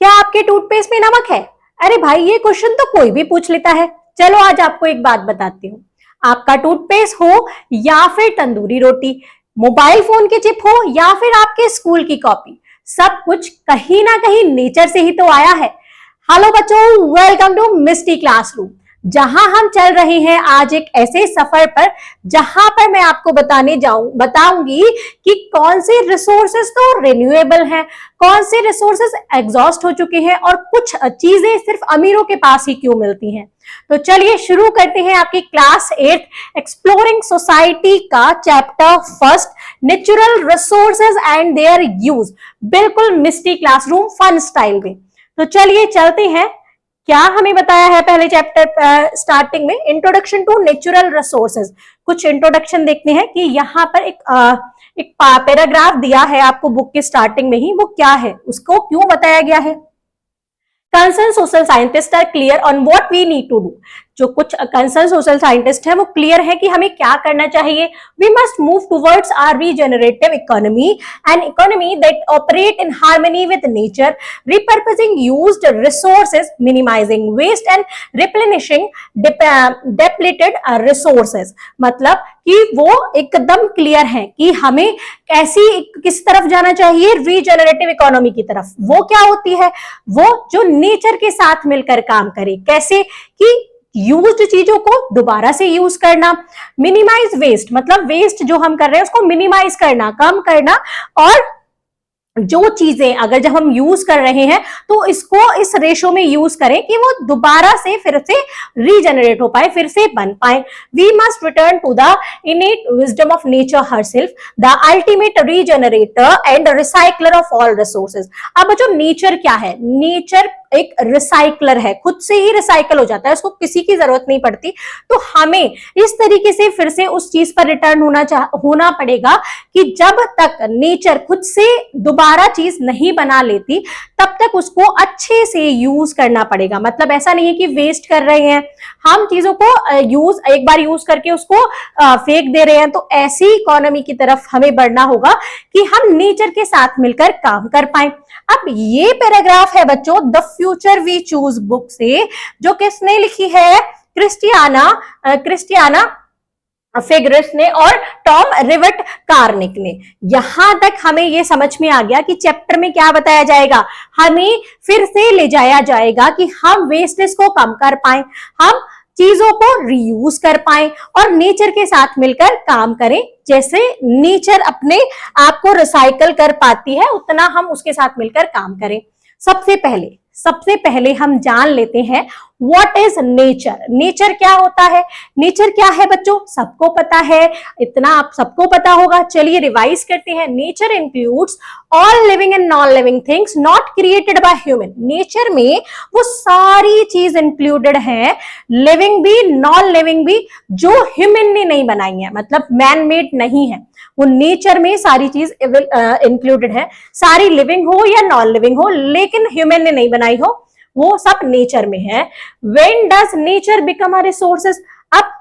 क्या आपके टूथपेस्ट में नमक है? अरे भाई, ये क्वेश्चन तो कोई भी पूछ लेता है। चलो आज आपको एक बात बताती हूँ। आपका टूथपेस्ट हो या फिर तंदूरी रोटी, मोबाइल फोन के चिप हो या फिर आपके स्कूल की कॉपी, सब कुछ कहीं ना कहीं नेचर से ही तो आया है। हेलो बच्चों, वेलकम टू मिस्टी क्लासरूम, जहां हम चल रहे हैं आज एक ऐसे सफर पर जहां पर मैं आपको बताऊंगी कि कौन से रिसोर्सेज तो रिन्यूएबल हैं, कौन से रिसोर्सेज एग्जॉस्ट हो चुके हैं और कुछ चीजें सिर्फ अमीरों के पास ही क्यों मिलती हैं। तो चलिए शुरू करते हैं आपकी क्लास 8 एक्सप्लोरिंग सोसाइटी का chapter first, natural resources and their use, बिल्कुल मिस्टी क्लासरूम फन स्टाइल में। तो चलिए चलते हैं। क्या हमें बताया है पहले चैप्टर स्टार्टिंग में? Introduction to natural resources. कुछ इंट्रोडक्शन देखते हैं कि यहाँ पर एक पैराग्राफ दिया है आपको बुक के स्टार्टिंग में ही, वो क्या है, उसको क्यों बताया गया है। Concern social scientist are clear on what we need to do. जो कुछ कंसर्न सोशल साइंटिस्ट है वो क्लियर है कि हमें क्या करना चाहिए। We must move towards our regenerative economy, an economy that operate in harmony with nature, repurposing used resources, minimising waste and replenishing depleted resources. मतलब कि वो एकदम क्लियर है कि हमें किस तरफ जाना चाहिए, रीजनरेटिव इकोनॉमी की तरफ। वो क्या होती है? वो जो नेचर के साथ मिलकर काम करे। कैसे? कि यूज्ड चीजों को दोबारा से यूज करना, मिनिमाइज वेस्ट, मतलब वेस्ट जो हम कर रहे हैं उसको मिनिमाइज करना, कम करना, और जो चीजें अगर जब हम यूज कर रहे हैं तो इसको इस रेशो में यूज करें कि वो दोबारा से फिर से रीजनरेट हो पाए, फिर से बन पाए। We must return to the innate wisdom of nature herself, the ultimate regenerator and recycler of all resources. अब जो नेचर क्या है? नेचर एक रिसाइकलर है, खुद से ही रिसाइकल हो जाता है, उसको किसी की जरूरत नहीं पड़ती। तो हमें इस तरीके से फिर से उस चीज पर रिटर्न होना पड़ेगा कि जब तक नेचर खुद से दोबारा चीज नहीं बना लेती तब तक उसको अच्छे से यूज करना पड़ेगा। मतलब ऐसा नहीं है कि वेस्ट कर रहे हैं हम चीजों को, एक बार यूज करके उसको फेंक दे रहे हैं। तो ऐसी इकोनॉमी की तरफ हमें बढ़ना होगा कि हम नेचर के साथ मिलकर काम कर पाए। अब ये पैराग्राफ है बच्चों the future we choose book से, जो किसने लिखी है? क्रिस्टियाना फिगरेस ने और टॉम रिवर्ट कार्निक ने। यहां तक हमें ये समझ में आ गया कि चैप्टर में क्या बताया जाएगा। हमें फिर से ले जाया जाएगा कि हम वेस्टेज को कम कर पाए, हम चीजों को रीयूज कर पाए और नेचर के साथ मिलकर काम करें। जैसे नेचर अपने आप को रिसाइकल कर पाती है उतना हम उसके साथ मिलकर काम करें। सबसे पहले हम जान लेते हैं व्हाट इज नेचर। नेचर क्या होता है? नेचर क्या है बच्चों? सबको पता है, इतना आप सबको पता होगा। चलिए रिवाइज करते हैं। Nature includes all living and non living things not created by human. Nature में वो सारी चीज इंक्लूडेड है, लिविंग भी नॉन लिविंग भी, जो ह्यूमन ने नहीं बनाई है, मतलब मैन मेड नहीं है। वो नेचर में सारी चीज इंक्लूडेड है, सारी लिविंग हो या नॉन लिविंग हो, लेकिन ह्यूमन ने नहीं बनाई हो, वो सब नेचर में है। When does nature become a resources? अब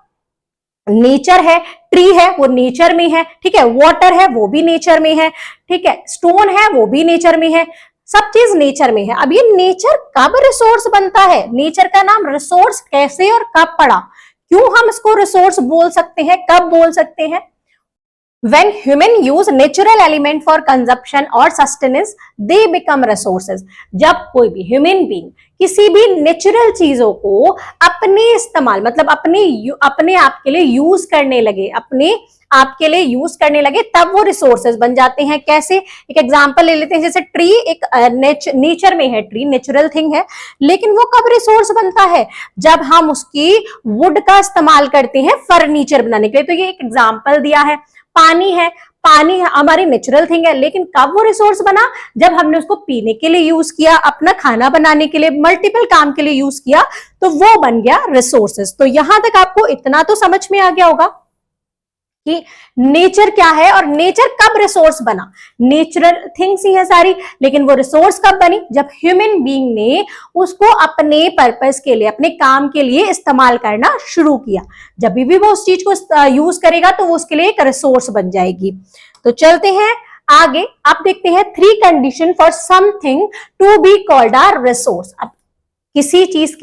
नेचर है, ट्री है वो नेचर में है, ठीक है, वाटर है वो भी नेचर में है, ठीक है, स्टोन है वो भी नेचर में है, सब चीज नेचर में है। अब ये नेचर कब रिसोर्स बनता है? नेचर का नाम रिसोर्स कैसे और कब पड़ा? क्यों हम इसको रिसोर्स बोल सकते हैं, कब बोल सकते हैं? When human use natural element for consumption or sustenance, they become resources. जब कोई भी ह्यूमन बीइंग किसी भी नेचुरल चीजों को अपने इस्तेमाल, मतलब अपने आप के लिए यूज करने लगे, तब वो रिसोर्सेज बन जाते हैं। कैसे? एक एग्जांपल ले लेते हैं। जैसे ट्री एक नेचर में है, ट्री नेचुरल थिंग है, लेकिन वो कब रिसोर्स बनता है? जब हम उसकी वुड का इस्तेमाल करते हैं फर्नीचर बनाने के लिए। तो ये एक एग्जांपल दिया है। पानी है, पानी हमारी नेचुरल थिंग है, लेकिन कब वो रिसोर्स बना? जब हमने उसको पीने के लिए यूज किया, अपना खाना बनाने के लिए, मल्टीपल काम के लिए यूज किया, तो वो बन गया रिसोर्सेस। तो यहां तक आपको इतना तो समझ में आ गया होगा कि नेचर क्या है और नेचर कब रिसोर्स बना। नेचुरल थिंग्स ही है सारी, लेकिन वो रिसोर्स कब बनी? जब ह्यूमन बीइंग ने उसको अपने पर्पस के लिए, अपने काम के लिए इस्तेमाल करना शुरू किया। जब भी वो उस चीज को यूज करेगा तो वो उसके लिए एक रिसोर्स बन जाएगी। तो चलते हैं आगे आप देखते हैं 3 condition for something to be called a resource. अब किसी चीज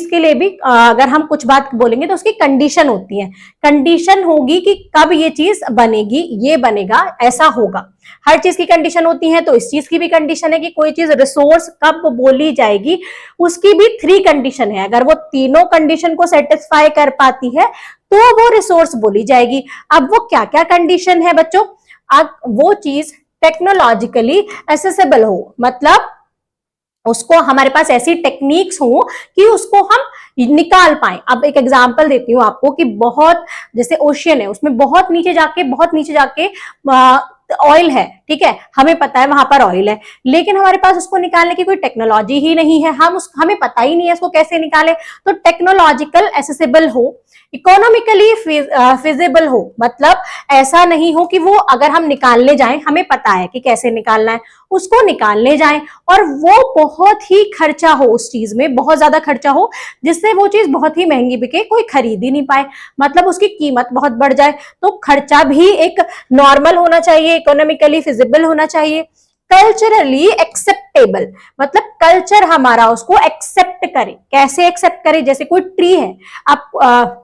के लिए भी अगर हम कुछ बात बोलेंगे तो उसकी कंडीशन होती है। कंडीशन होगी कि कब ये चीज बनेगी, ये बनेगा, ऐसा होगा। हर चीज की कंडीशन होती है, तो इस चीज की भी कंडीशन है कि कोई चीज रिसोर्स कब बोली जाएगी, उसकी भी 3 कंडीशन है। अगर वो तीनों कंडीशन को सेटिस्फाई कर पाती है तो वो रिसोर्स बोली जाएगी। अब वो क्या क्या कंडीशन है बच्चों? अब वो चीज टेक्नोलॉजिकली एसेसिबल हो, मतलब उसको हमारे पास ऐसी टेक्निक्स हो कि उसको हम निकाल पाए। अब एक एग्जांपल देती हूँ आपको कि बहुत, जैसे ओशियन है, उसमें बहुत नीचे जाके ऑयल है, ठीक है, हमें पता है वहां पर ऑयल है, लेकिन हमारे पास उसको निकालने की कोई टेक्नोलॉजी ही नहीं है, हमें पता ही नहीं है इसको कैसे निकाले। तो टेक्नोलॉजिकल एसेसिबल हो, इकोनॉमिकली फिजिबल हो, मतलब ऐसा नहीं हो कि वो अगर हम निकालने जाएं, हमें पता है कि कैसे निकालना है, उसको निकालने जाएं और वो बहुत ही खर्चा हो, उस चीज में बहुत ज्यादा खर्चा हो, जिससे वो चीज बहुत ही महंगी बिके, कोई खरीद ही नहीं पाए, मतलब उसकी कीमत बहुत बढ़ जाए। तो खर्चा भी एक नॉर्मल होना चाहिए, इकोनॉमिकली फिजिबल होना चाहिए। कल्चरली एक्सेप्टेबल, मतलब कल्चर हमारा उसको एक्सेप्ट करे। कैसे एक्सेप्ट करे? जैसे कोई ट्री है, आप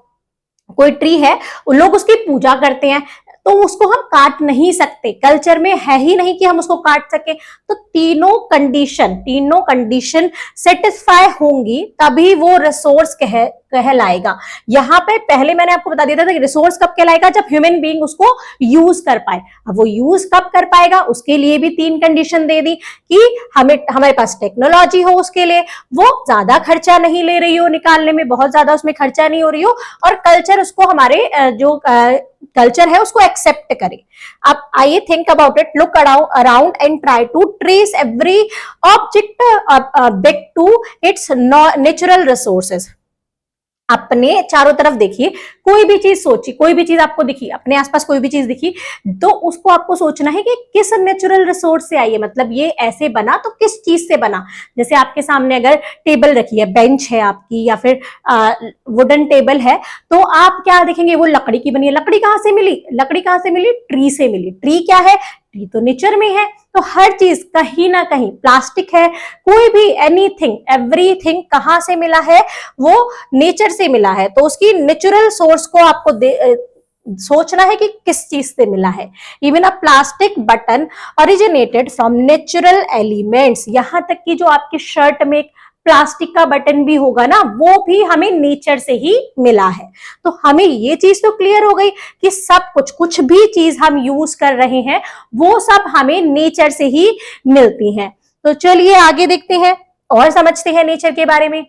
कोई ट्री है, लोग उसकी पूजा करते हैं, तो उसको हम काट नहीं सकते, कल्चर में है ही नहीं कि हम उसको काट सके। तो तीनों कंडीशन सेटिस्फाई होंगी तभी वो रिसोर्स कहलाएगा। यहाँ पे पहले मैंने आपको बता दिया था कि रिसोर्स कब कहलाएगा? जब ह्यूमन बीइंग उसको यूज कर पाए। अब वो यूज कब कर पाएगा, उसके लिए भी 3 कंडीशन दे दी कि हमारे पास टेक्नोलॉजी हो, उसके लिए वो ज्यादा खर्चा नहीं ले रही हो, निकालने में बहुत ज्यादा उसमें खर्चा नहीं हो रही हो, और कल्चर उसको हमारे जो कल्चर है उसको एक्सेप्ट करे। अब आइए think about it, look around and try to trace every object back to its natural resources. अपने चारों तरफ देखिए, कोई भी चीज सोचिए, कोई भी चीज आपको दिखी, अपने आसपास कोई भी चीज दिखी, तो उसको आपको सोचना है कि किस नेचुरल रिसोर्स से आई है, मतलब ये ऐसे बना तो किस चीज से बना। जैसे आपके सामने अगर टेबल रखी है, बेंच है आपकी, या फिर वुडन टेबल है, तो आप क्या देखेंगे? वो लकड़ी की बनी है। लकड़ी कहाँ से मिली? लकड़ी कहाँ से मिली? ट्री से मिली। ट्री क्या है? ट्री तो नेचर में है। तो हर चीज कहीं ना कहीं, प्लास्टिक है, कोई भी एनीथिंग, एवरीथिंग कहाँ से मिला है? वो नेचर से मिला है। तो उसकी नेचुरल सोर्स को आपको सोचना है कि किस चीज से मिला है। Even a plastic button originated from natural elements. यहां तक कि जो आपकी शर्ट में प्लास्टिक का बटन भी होगा ना, वो भी हमें नेचर से ही मिला है। तो हमें ये चीज तो क्लियर हो गई कि सब कुछ भी चीज हम यूज कर रहे हैं वो सब हमें नेचर से ही मिलती हैं। तो चलिए आगे देखते हैं और समझते हैं नेचर के बारे में।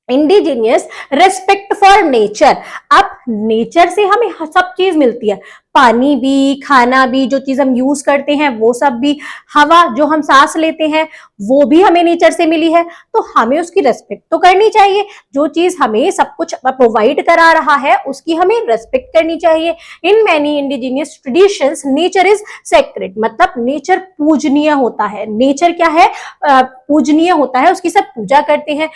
Indigenous respect for nature. अब नेचर से हमें सब चीज मिलती है, पानी भी, खाना भी, जो चीज हम यूज करते हैं वो सब भी, हवा जो हम सांस लेते हैं वो भी हमें नेचर से मिली है। तो हमें उसकी रेस्पेक्ट तो करनी चाहिए। जो चीज हमें सब कुछ प्रोवाइड करा रहा है उसकी हमें रेस्पेक्ट करनी चाहिए। In many indigenous traditions nature is sacred, मतलब नेचर पूजनीय होता है। नेचर क्या है? पूजनीय होता है, उसकी सब पूजा करते हैं।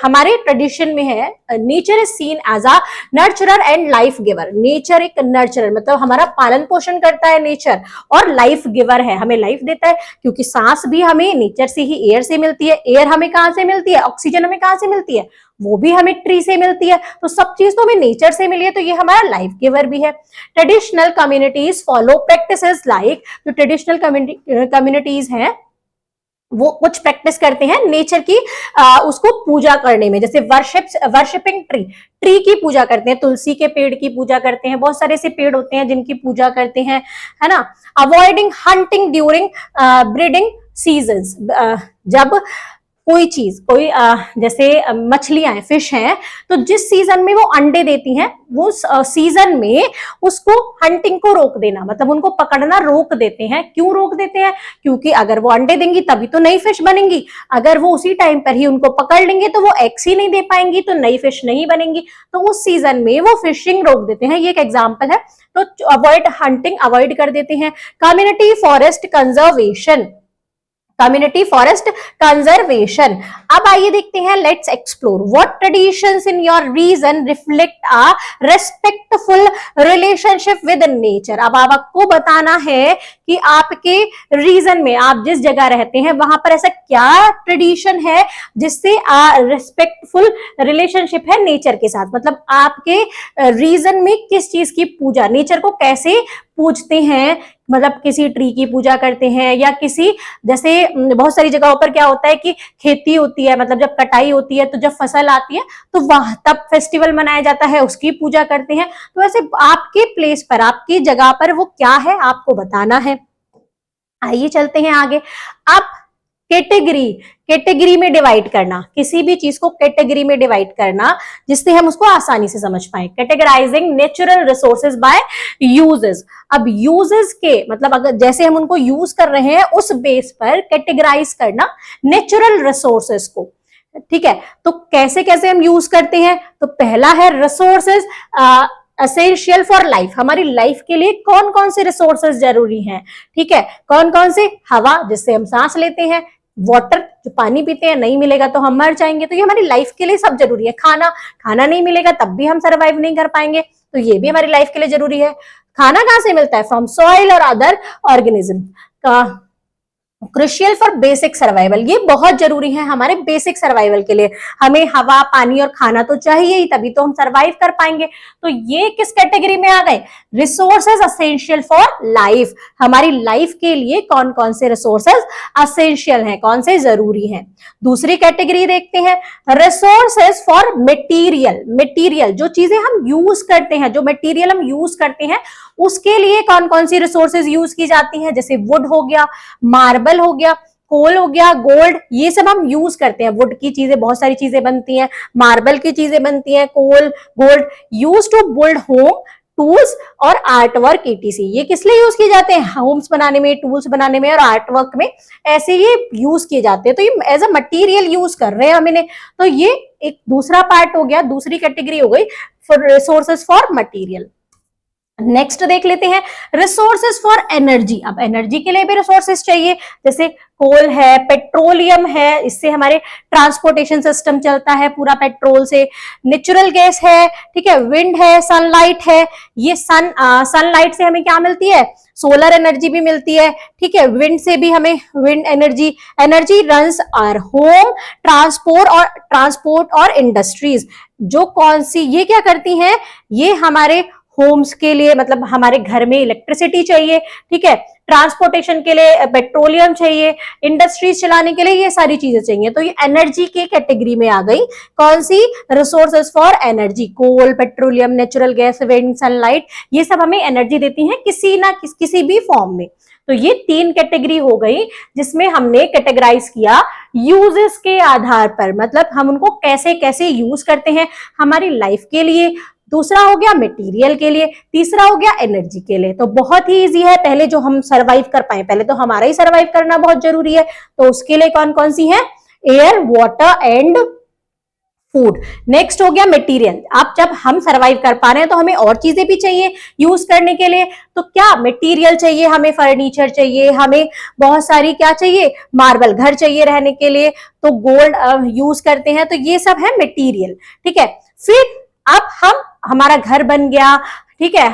हमारे ट्रेडिशन में है, nature is seen as a nurturer and life giver. Nature एक नर्चरर, मतलब हमारा पालन पोषण करता है नेचर, और लाइफ गिवर है, हमें लाइफ देता है, क्योंकि सांस भी हमें नेचर से ही, एयर से मिलती है। एयर हमें कहां से मिलती है? ऑक्सीजन हमें कहां से मिलती है? वो भी हमें ट्री से मिलती है। तो सब चीज तो हमें नेचर से मिली है, तो ये हमारा लाइफ गिवर भी है। Traditional communities follow practices like, जो ट्रेडिशनल कम्युनिटीज हैं वो कुछ प्रैक्टिस करते हैं नेचर की उसको पूजा करने में। जैसे वर्शिपिंग ट्री की पूजा करते हैं, तुलसी के पेड़ की पूजा करते हैं, बहुत सारे ऐसे पेड़ होते हैं जिनकी पूजा करते हैं, है ना। Avoiding hunting during breeding seasons. जब कोई चीज, कोई जैसे मछलियां हैं, फिश हैं, तो जिस सीजन में वो अंडे देती हैं वो सीजन में उसको हंटिंग को रोक देना, मतलब उनको पकड़ना रोक देते हैं। क्यों रोक देते हैं? क्योंकि अगर वो अंडे देंगी तभी तो नई फिश बनेंगी, अगर वो उसी टाइम पर ही उनको पकड़ लेंगे तो वो एग्स ही नहीं दे पाएंगी, तो नई फिश नहीं बनेंगी। तो उस सीजन में वो फिशिंग रोक देते हैं, ये एक एग्जाम्पल है। तो अवॉइड हंटिंग, अवॉइड कर देते हैं। Community forest conservation, community forest conservation. अब आइए देखते हैं, let's explore what traditions in your region reflect a respectful relationship with nature. अब आपको बताना है कि आपके रीजन में, आप जिस जगह रहते हैं वहां पर ऐसा क्या ट्रेडिशन है जिससे रेस्पेक्टफुल रिलेशनशिप है नेचर के साथ। मतलब आपके रीजन में किस चीज की पूजा, नेचर को कैसे पूजते हैं, मतलब किसी ट्री की पूजा करते हैं या किसी, जैसे बहुत सारी जगहों पर क्या होता है कि खेती होती है, मतलब जब कटाई होती है तो जब फसल आती है तो वहां तब फेस्टिवल मनाया जाता है, उसकी पूजा करते हैं। तो ऐसे आपके प्लेस पर, आपकी जगह पर वो क्या है आपको बताना है। आइए चलते हैं आगे। अब कैटेगरी में डिवाइड करना, किसी भी चीज को कैटेगरी में डिवाइड करना जिससे हम उसको आसानी से समझ पाए। Categorising natural resources by uses. अब यूजेस के मतलब अगर जैसे हम उनको यूज कर रहे हैं उस बेस पर कैटेगराइज करना नेचुरल रिसोर्सेज को। ठीक है, तो कैसे कैसे हम यूज करते हैं, तो पहला है रिसोर्सेज एसेंशियल फॉर लाइफ। हमारी लाइफ के लिए कौन कौन से रिसोर्सेज जरूरी हैं। ठीक है, कौन कौन से, हवा जिससे हम सांस लेते हैं, वाटर जो पानी पीते हैं, नहीं मिलेगा तो हम मर जाएंगे, तो ये हमारी लाइफ के लिए सब जरूरी है। खाना, खाना नहीं मिलेगा तब भी हम सरवाइव नहीं कर पाएंगे, तो ये भी हमारी लाइफ के लिए जरूरी है। खाना कहां से मिलता है, फ्रॉम सॉइल और अदर ऑर्गेनिज्म का। क्रुशियल फॉर बेसिक सर्वाइवल, ये बहुत जरूरी है हमारे बेसिक सर्वाइवल के लिए। हमें हवा, पानी और खाना तो चाहिए ही, तभी तो हम सर्वाइव कर पाएंगे। तो ये किस कैटेगरी में आ गए, रिसोर्सेज असेंशियल फॉर लाइफ। हमारी लाइफ के लिए कौन कौन से रिसोर्सेज असेंशियल हैं, कौन से जरूरी हैं। दूसरी कैटेगरी देखते हैं, रिसोर्सेज फॉर मटेरियल। मटेरियल जो चीजें हम यूज करते हैं, जो मटेरियल हम यूज करते हैं उसके लिए कौन कौन सी रिसोर्सेज यूज की जाती हैं, जैसे वुड हो गया, मार्बल हो गया, कोल हो गया, गोल्ड, ये सब हम यूज करते हैं। वुड की चीजें, बहुत सारी चीजें बनती हैं, मार्बल की चीजें बनती हैं, coal, gold, use to build home, tools और आर्ट वर्क ETC। ये किस लिए यूज किए जाते हैं, होम्स बनाने में, टूल्स बनाने में और आर्ट वर्क में, ऐसे ये यूज किए जाते हैं। तो ये एज अ मटीरियल यूज कर रहे हैं हम इन्हें। तो ये एक दूसरा पार्ट हो गया, दूसरी कैटेगरी हो गई for resources for material. Next देख लेते हैं, रिसोर्सेज फॉर एनर्जी। अब एनर्जी के लिए भी रिसोर्सेज चाहिए, जैसे कोल है, पेट्रोलियम है, इससे हमारे ट्रांसपोर्टेशन सिस्टम चलता है पूरा पेट्रोल से। नेचुरल गैस है, ठीक है, विंड है, सनलाइट है। ये सनलाइट से हमें क्या मिलती है, सोलर एनर्जी भी मिलती है। ठीक है, विंड से भी हमें wind energy runs our home, transport और इंडस्ट्रीज। जो कौन सी, ये क्या करती हैं, ये हमारे होम्स के लिए, मतलब हमारे घर में इलेक्ट्रिसिटी चाहिए, ठीक है, ट्रांसपोर्टेशन के लिए पेट्रोलियम चाहिए, इंडस्ट्रीज चलाने के लिए ये सारी चीजें चाहिए। तो ये एनर्जी की कैटेगरी में आ गई। कौन सी, resources for energy, coal, petroleum, natural gas, wind, sunlight, ये सब हमें एनर्जी देती हैं किसी ना किसी भी फॉर्म में। तो ये 3 कैटेगरी हो गई जिसमें हमने कैटेगराइज किया यूजेस के आधार पर, मतलब हम उनको कैसे कैसे यूज करते हैं हमारी लाइफ के लिए। दूसरा हो गया मटेरियल के लिए, तीसरा हो गया एनर्जी के लिए। तो बहुत ही इजी है, पहले जो हम सरवाइव कर पाए, पहले तो हमारा ही सरवाइव करना बहुत जरूरी है, तो उसके लिए कौन कौन सी है, air, water and food. Next हो गया मटेरियल। अब जब हम सरवाइव कर पा रहे हैं तो हमें और चीजें भी चाहिए यूज करने के लिए, तो क्या मटेरियल चाहिए, हमें फर्नीचर चाहिए, हमें बहुत सारी क्या चाहिए, मार्बल, घर चाहिए रहने के लिए, तो गोल्ड यूज करते हैं, तो ये सब है मटेरियल। ठीक है, फिर अब हमारा घर बन गया, ठीक है,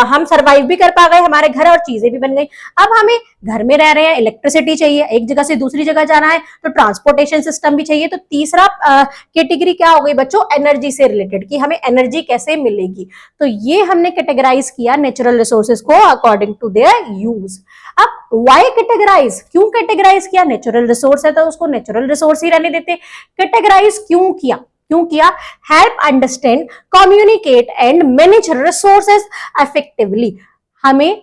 हम सरवाइव भी कर पा गए, हमारे घर और चीजें भी बन गई। अब हमें घर में रह रहे हैं, इलेक्ट्रिसिटी चाहिए, एक जगह से दूसरी जगह जाना है तो ट्रांसपोर्टेशन सिस्टम भी चाहिए। तो तीसरा कैटेगरी क्या हो गई बच्चों, एनर्जी से रिलेटेड, कि हमें एनर्जी कैसे मिलेगी। तो ये हमने कैटेगराइज किया नेचुरल रिसोर्सेज को अकॉर्डिंग टू देयर यूज। अब वाई कैटेगराइज, क्यों कैटेगराइज किया, नेचुरल रिसोर्स है तो उसको नेचुरल रिसोर्स ही रहने देते। कैटेगराइज क्यों किया, help understand, communicate and manage resources effectively. हमें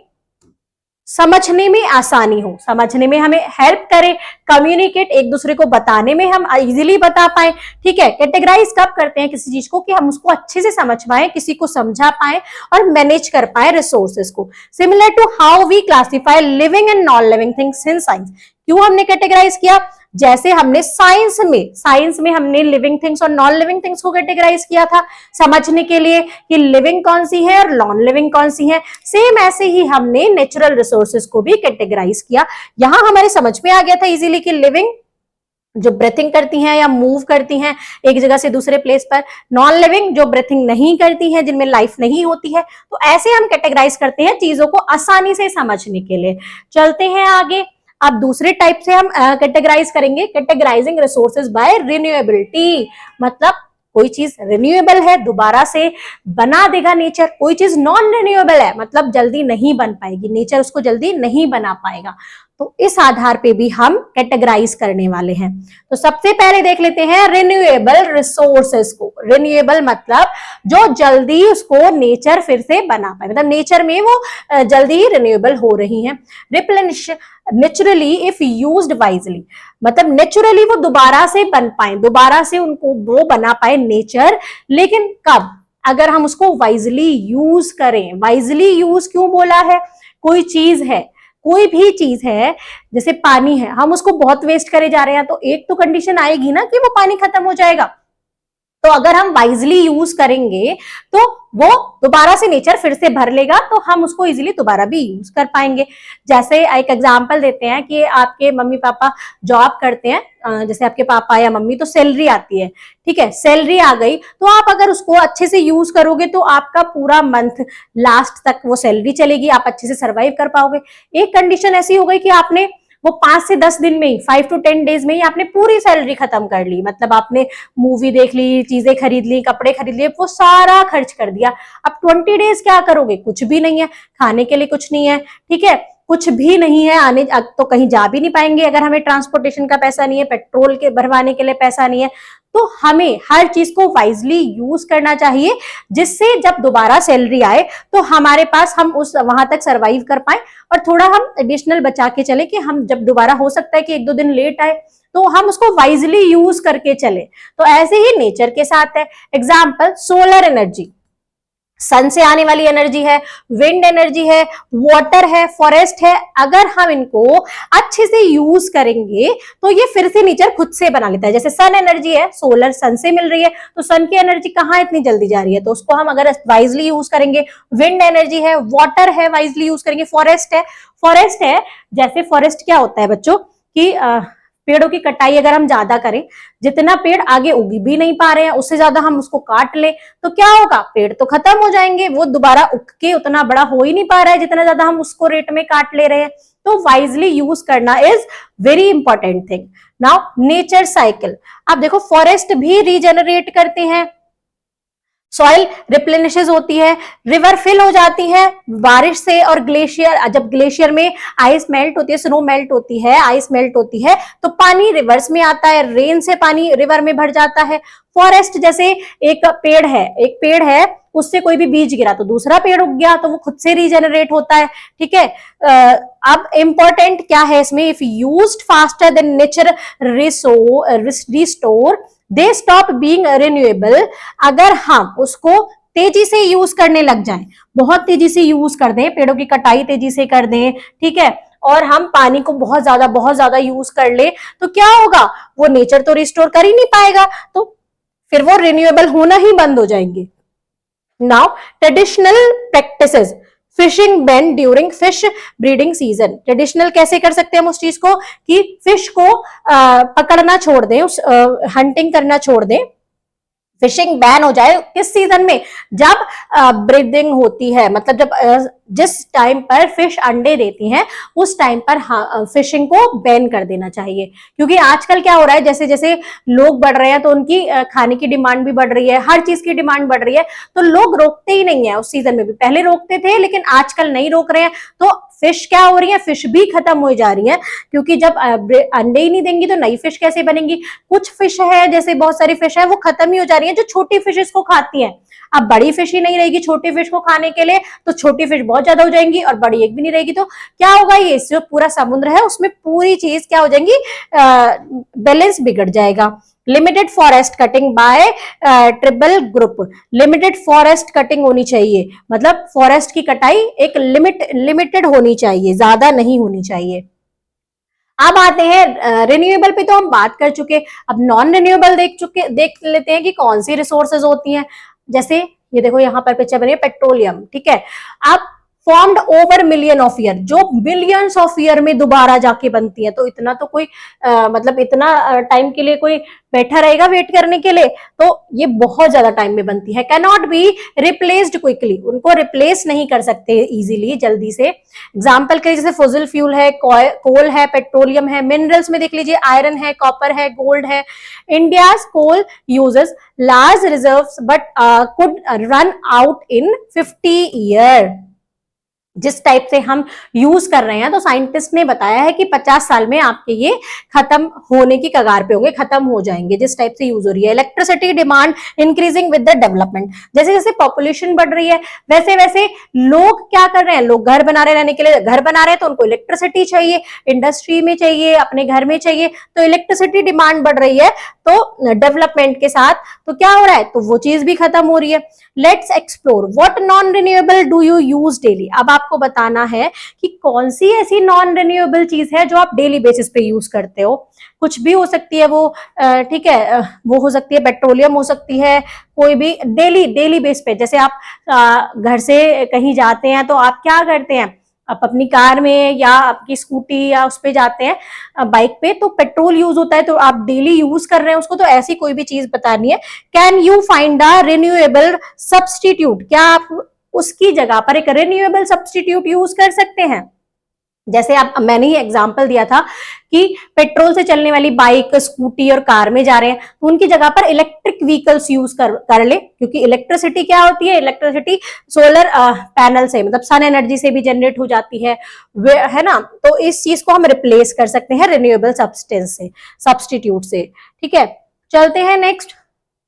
समझने में आसानी हो, समझने में हमें हेल्प करे, कम्युनिकेट, एक दूसरे को बताने में हम इजीली बता पाए। ठीक है, कैटेगराइज कब करते हैं किसी चीज को, कि हम उसको अच्छे से समझ पाए, किसी को समझा पाए और मैनेज कर पाए रिसोर्सेज को। Similar to how we classify living and non living things in science, क्यों हमने कैटेगराइज किया? जैसे हमने साइंस में हमने लिविंग थिंग्स और नॉन लिविंग थिंग्स को कैटेगराइज किया था समझने के लिए कि लिविंग कौन सी है और नॉन लिविंग कौन सी है। सेम ऐसे ही हमने नेचुरल रिसोर्सेज को भी कैटेगराइज किया। यहां हमारे समझ में आ गया था इजीली कि लिविंग जो ब्रेथिंग करती हैं या मूव करती हैं एक जगह से दूसरे प्लेस पर, नॉन लिविंग जो ब्रेथिंग नहीं करती हैं, जिनमें लाइफ नहीं होती है। तो ऐसे हम कैटेगराइज करते हैं चीजों को आसानी से समझने के लिए। चलते हैं आगे। अब दूसरे टाइप से हम कैटेगराइज करेंगे, कैटेगराइजिंग रिसोर्सेज बाय रिन्यूएबिलिटी। मतलब कोई चीज रिन्यूएबल है, दोबारा से बना देगा नेचर। कोई चीज नॉन रिन्यूएबल है, मतलब जल्दी नहीं बन पाएगी, नेचर उसको जल्दी नहीं बना पाएगा। तो इस आधार पे भी हम कैटेगराइज करने वाले हैं। तो सबसे पहले देख लेते हैं रिन्यूएबल रिसोर्सेस को। रिन्यूएबल मतलब जो जल्दी उसको नेचर फिर से बना पाए, मतलब नेचर में वो जल्दी ही रिन्यूएबल हो रही हैं। Replenish naturally if used wisely, मतलब नेचुरली वो दोबारा से बन पाए, दोबारा से उनको वो बना पाए नेचर। लेकिन कब? अगर हम उसको वाइजली यूज करें। वाइजली यूज क्यों बोला है? कोई चीज है, कोई भी चीज है, जैसे पानी है, हम उसको बहुत वेस्ट करे जा रहे हैं, तो एक तो कंडीशन आएगी ना कि वो पानी खत्म हो जाएगा। तो अगर हम वाइजली यूज करेंगे तो वो दोबारा से नेचर फिर से भर लेगा, तो हम उसको इजीली दोबारा भी यूज कर पाएंगे। जैसे एक एग्जांपल देते हैं कि आपके मम्मी पापा जॉब करते हैं, जैसे आपके पापा या मम्मी, तो सैलरी आती है, ठीक है, सैलरी आ गई, तो आप अगर उसको अच्छे से यूज करोगे तो आपका पूरा मंथ लास्ट तक वो सैलरी चलेगी, आप अच्छे से सर्वाइव कर पाओगे। एक कंडीशन ऐसी हो गई कि आपने वो 5 से 10 दिन में ही, 5 to 10 डेज में ही आपने पूरी सैलरी खत्म कर ली। मतलब आपने मूवी देख ली, चीजें खरीद ली, कपड़े खरीद लिए, वो सारा खर्च कर दिया। अब 20 डेज क्या करोगे? कुछ भी नहीं है, खाने के लिए कुछ नहीं है, ठीक है, कुछ भी नहीं है, आने तो कहीं जा भी नहीं पाएंगे अगर हमें ट्रांसपोर्टेशन का पैसा नहीं है, पेट्रोल के भरवाने के लिए पैसा नहीं है। तो हमें हर चीज को वाइजली यूज करना चाहिए, जिससे जब दोबारा सैलरी आए तो हमारे पास हम उस वहां तक सरवाइव कर पाए, और थोड़ा हम एडिशनल बचा के चले कि हम जब दोबारा, हो सकता है कि 1-2 दिन लेट आए, तो हम उसको वाइजली यूज करके चले। तो ऐसे ही नेचर के साथ है। एग्जाम्पल, सोलर एनर्जी, सन से आने वाली एनर्जी है, विंड एनर्जी है, वाटर है, फॉरेस्ट है। अगर हम इनको अच्छे से यूज करेंगे तो ये फिर से नेचर खुद से बना लेता है। जैसे सन एनर्जी है, सोलर सन से मिल रही है, तो सन की एनर्जी कहाँ इतनी जल्दी जा रही है, तो उसको हम अगर वाइजली यूज करेंगे। विंड एनर्जी है, वाटर है, वाइजली यूज करेंगे। फॉरेस्ट है, जैसे फॉरेस्ट क्या होता है बच्चों कि पेड़ों की कटाई अगर हम ज्यादा करें, जितना पेड़ आगे उग भी नहीं पा रहे हैं उससे ज्यादा हम उसको काट लें, तो क्या होगा? पेड़ तो खत्म हो जाएंगे, वो दोबारा उग के उतना बड़ा हो ही नहीं पा रहा है जितना ज्यादा हम उसको रेट में काट ले रहे हैं। तो वाइजली यूज करना is very important thing. Now nature cycle, अब देखो फॉरेस्ट भी रीजेनरेट करते हैं, सॉइल रिप्लेनिशेस होती है, रिवर फिल हो जाती है बारिश से, और ग्लेशियर, जब ग्लेशियर में आइस मेल्ट होती है, स्नो मेल्ट होती है, आइस मेल्ट होती है, तो पानी रिवर्स में आता है, रेन से पानी रिवर में भर जाता है। फॉरेस्ट जैसे एक पेड़ है, उससे कोई भी बीज गिरा तो दूसरा पेड़ उग गया, तो वो खुद से रीजेनरेट होता है, ठीक है। अब इंपॉर्टेंट क्या है इसमें, if used faster than nature restore they stop being renewable. अगर हम उसको तेजी से यूज करने लग जाएं, बहुत तेजी से यूज कर दें, पेड़ों की कटाई तेजी से कर दें, ठीक है, और हम पानी को बहुत ज्यादा यूज कर ले, तो क्या होगा? वो नेचर तो रिस्टोर कर ही नहीं पाएगा, तो फिर वो रिन्यूएबल होना ही बंद हो जाएंगे। Now traditional practices, fishing ban during fish breeding season. Traditional कैसे कर सकते हैं हम उस चीज को कि फिश को पकड़ना छोड़ दें, उस हंटिंग करना छोड़ दें, फिशिंग बैन हो जाए। किस सीजन में? जब ब्रीडिंग होती है, मतलब जब जिस टाइम पर फिश अंडे देती हैं उस टाइम पर फिशिंग को बैन कर देना चाहिए। क्योंकि आजकल क्या हो रहा है, जैसे जैसे लोग बढ़ रहे हैं तो उनकी खाने की डिमांड भी बढ़ रही है, हर चीज की डिमांड बढ़ रही है, तो लोग रोकते ही नहीं है उस सीजन में भी। पहले रोकते थे लेकिन आजकल नहीं रोक रहे हैं, तो फिश क्या हो रही है, फिश भी खत्म हो जा रही है, क्योंकि जब अंडे ही नहीं देंगी तो नई फिश कैसे बनेंगी। कुछ फिश है, जैसे बहुत सारी फिश है, वो खत्म ही हो जा रही है जो छोटी फिशेस को खाती हैं। अब बड़ी फिश ही नहीं रहेगी छोटी फिश को खाने के लिए, तो छोटी फिश बहुत ज्यादा हो जाएंगी और बड़ी एक भी नहीं रहेगी, तो क्या होगा, ये जो पूरा समुद्र है उसमें पूरी चीज क्या हो जाएंगी, बैलेंस बिगड़ जाएगा। Limited forest cutting by tribal group, limited forest cutting होनी चाहिए, मतलब फॉरेस्ट की कटाई एक लिमिटेड होनी चाहिए, ज्यादा नहीं होनी चाहिए। अब आते हैं रिन्यूएबल पे, तो हम बात कर चुके। अब नॉन रिन्यूएबल देख लेते हैं कि कौन सी रिसोर्सेज होती हैं। जैसे ये देखो यहाँ पर पिक्चर बनी है पेट्रोलियम, ठीक है। अब formed over million of year, जो बिलियंस ऑफ ईयर में दोबारा जाके बनती है, तो इतना तो कोई मतलब इतना टाइम के लिए कोई बैठा रहेगा वेट करने के लिए, तो ये बहुत ज्यादा टाइम में बनती है। Can not be replaced quickly, उनको रिप्लेस नहीं कर सकते इजीली, जल्दी से। एग्जाम्पल के जैसे फॉसिल फ्यूल है, कोल है, पेट्रोलियम है। मिनरल्स में देख लीजिए आयरन है, कॉपर है, गोल्ड है। India's coal uses large reserves but could run out in 50 year. जिस टाइप से हम यूज कर रहे हैं, तो साइंटिस्ट ने बताया है कि 50 साल में आपके ये खत्म होने की कगार पे होंगे, खत्म हो जाएंगे, जिस टाइप से यूज हो रही है। Electricity demand increasing with the development, जैसे जैसे पॉपुलेशन बढ़ रही है वैसे वैसे लोग क्या कर रहे हैं, लोग घर बना रहे, रहने के लिए घर बना रहे हैं, तो उनको इलेक्ट्रिसिटी चाहिए, इंडस्ट्री में चाहिए, अपने घर में चाहिए, तो इलेक्ट्रिसिटी डिमांड बढ़ रही है। तो डेवलपमेंट के साथ तो क्या हो रहा है, तो वो चीज भी खत्म हो रही है। Let's explore what non renewable do you use daily. अब आपको बताना है कि कौन सी ऐसी नॉन रिन्यूएबल चीज है जो आप डेली बेसिस पे यूज करते हो। कुछ भी हो सकती है वो, ठीक है, वो हो सकती है पेट्रोलियम, हो सकती है कोई भी डेली बेस पे। जैसे आप घर से कहीं जाते हैं तो आप क्या करते हैं, आप अपनी कार में या आपकी स्कूटी या उस पे जाते हैं बाइक पे, तो पेट्रोल यूज होता है, तो आप डेली यूज कर रहे हैं उसको, तो ऐसी कोई भी चीज बतानी है। Can you find a renewable substitute, क्या आप उसकी जगह पर एक रिन्यूएबल सब्स्टिट्यूट यूज कर सकते हैं। जैसे आप, मैंने ही एग्जांपल दिया था कि पेट्रोल से चलने वाली बाइक, स्कूटी और कार में जा रहे हैं, तो उनकी जगह पर इलेक्ट्रिक व्हीकल्स यूज कर ले, क्योंकि इलेक्ट्रिसिटी क्या होती है, इलेक्ट्रिसिटी सोलर पैनल से, मतलब सन एनर्जी से भी जनरेट हो जाती है ना। तो इस चीज को हम रिप्लेस कर सकते हैं रिन्यूएबल सब्सटेंस से, सब्सटीट्यूट से, ठीक है। चलते हैं next,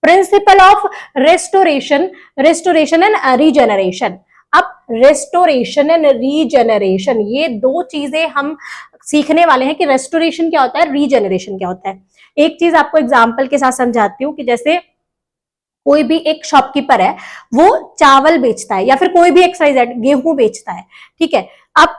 principle of restoration and regeneration. अब रेस्टोरेशन एंड रीजनरेशन, ये दो चीजें हम सीखने वाले हैं कि रेस्टोरेशन क्या होता है, रीजनरेशन क्या होता है। एक चीज आपको एग्जांपल के साथ समझाती हूँ कि जैसे कोई भी एक शॉपकीपर है, वो चावल बेचता है या फिर कोई भी XYZ गेहूं बेचता है, ठीक है। अब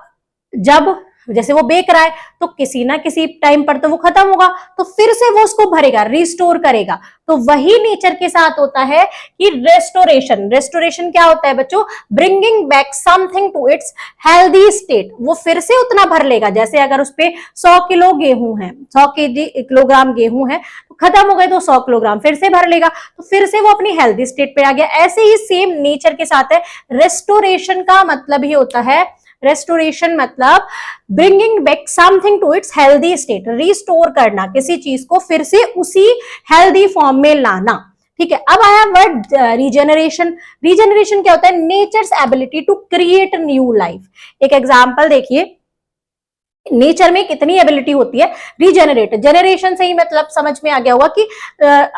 जब जैसे वो बेच रहा है, तो किसी ना किसी टाइम पर तो वो खत्म होगा, तो फिर से वो उसको भरेगा, रिस्टोर करेगा। तो वही नेचर के साथ होता है कि रेस्टोरेशन क्या होता है बच्चों, bringing back something to its healthy state. वो फिर से उतना भर लेगा, जैसे अगर उस पे 100 किलो गेहूं है, 100 किलोग्राम गेहूं है, तो खत्म हो गए तो 100 किलोग्राम फिर से भर लेगा, तो फिर से वो अपनी हेल्दी स्टेट पे आ गया। ऐसे ही सेम नेचर के साथ है। रेस्टोरेशन का मतलब ही होता है, रेस्टोरेशन मतलब bringing back something to its healthy state, restore करना, किसी चीज को फिर से उसी हेल्दी फॉर्म में लाना, ठीक है। अब आया वर्ड रीजनरेशन। रीजनरेशन क्या होता है, nature's ability to create new life. एक एग्जांपल देखिए, नेचर में कितनी एबिलिटी होती है रीजनरेट। जनरेशन से ही मतलब समझ में आ गया होगा कि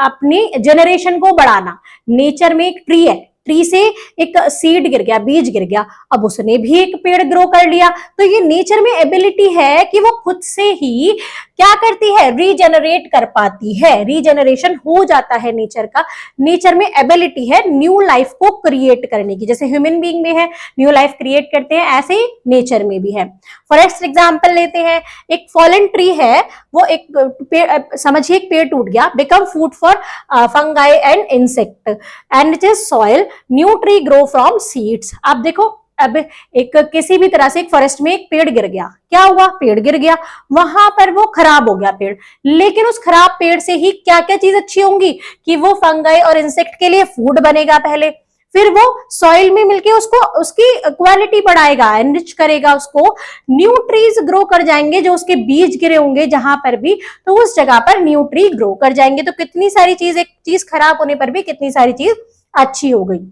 अपनी जनरेशन को बढ़ाना। नेचर में एक ट्री है, ट्री से एक सीड गिर गया, बीज गिर गया, अब उसने भी एक पेड़ ग्रो कर लिया। तो ये नेचर में एबिलिटी है कि वो खुद से ही क्या करती है, रीजनरेट कर पाती है, रीजनरेशन हो जाता है नेचर का। नेचर में एबिलिटी है न्यू लाइफ को क्रिएट करने की, जैसे ह्यूमन बीइंग में है न्यू लाइफ क्रिएट करते हैं, ऐसे ही नेचर में भी है। फॉर एग्जाम्पल लेते हैं, एक फॉलन ट्री है, वो एक पेड़, समझिए एक पेड़ टूट गया, become food for fungi and insect and it is soil, new tree grow from seeds. आप देखो, अब एक किसी भी तरह से एक फॉरेस्ट में एक पेड़ गिर गया, क्या हुआ, पेड़ गिर गया, वहां पर वो खराब हो गया पेड़, लेकिन उस खराब पेड़ से ही क्या क्या चीज अच्छी होंगी कि वो फंगाई और इंसेक्ट के लिए फूड बनेगा पहले, फिर वो सॉइल में मिलके उसको उसकी क्वालिटी बढ़ाएगा, एनरिच करेगा उसको, न्यू ट्रीज ग्रो कर जाएंगे, जो उसके बीज गिरे होंगे जहां पर भी, तो उस जगह पर न्यू ट्री ग्रो कर जाएंगे। तो कितनी सारी चीज, एक चीज खराब होने पर भी कितनी सारी चीज अच्छी हो गई।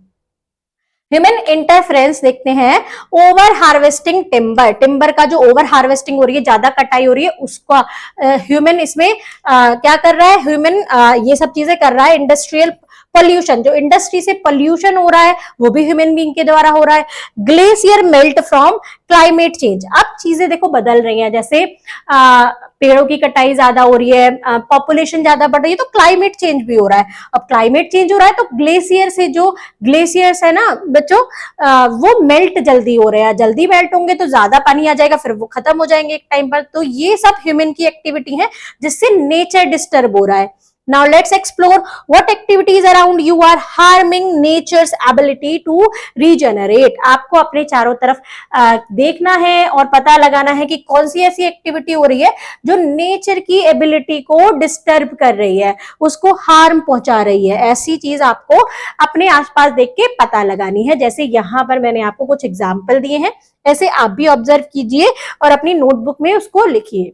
ह्यूमन इंटरफेरेंस देखते हैं, ओवर हार्वेस्टिंग टिम्बर, टिम्बर का जो ओवर हार्वेस्टिंग हो रही है, ज्यादा कटाई हो रही है, उसका ह्यूमन इसमें क्या कर रहा है, ह्यूमन ये सब चीजें कर रहा है। इंडस्ट्रियल पोल्यूशन, जो इंडस्ट्री से पोल्यूशन हो रहा है वो भी ह्यूमन बीइंग के द्वारा हो रहा है। Glacier melt from climate change, अब चीजें देखो बदल रही हैं, जैसे पेड़ों की कटाई ज्यादा हो रही है, पॉपुलेशन ज्यादा बढ़ रही है, तो क्लाइमेट चेंज भी हो रहा है। अब क्लाइमेट चेंज हो रहा है तो ग्लेशियर से, जो ग्लेशियर्स है ना बच्चों, वो मेल्ट जल्दी हो रहे हैं, जल्दी मेल्ट होंगे तो ज्यादा पानी आ जाएगा, फिर वो खत्म हो जाएंगे एक टाइम पर। तो ये सब ह्यूमन की एक्टिविटी है जिससे नेचर डिस्टर्ब हो रहा है। Now let's explore what activities around you are harming nature's ability to regenerate। आपको अपने चारों तरफ देखना है और पता लगाना है कि कौन सी ऐसी एक्टिविटी हो रही है जो नेचर की एबिलिटी को डिस्टर्ब कर रही है, उसको हार्म पहुंचा रही है। ऐसी चीज आपको अपने आसपास देख के पता लगानी है। जैसे यहाँ पर मैंने आपको कुछ एग्जाम्पल दिए हैं, ऐसे आप भी ऑब्जर्व कीजिए और अपनी नोटबुक में उसको लिखिए।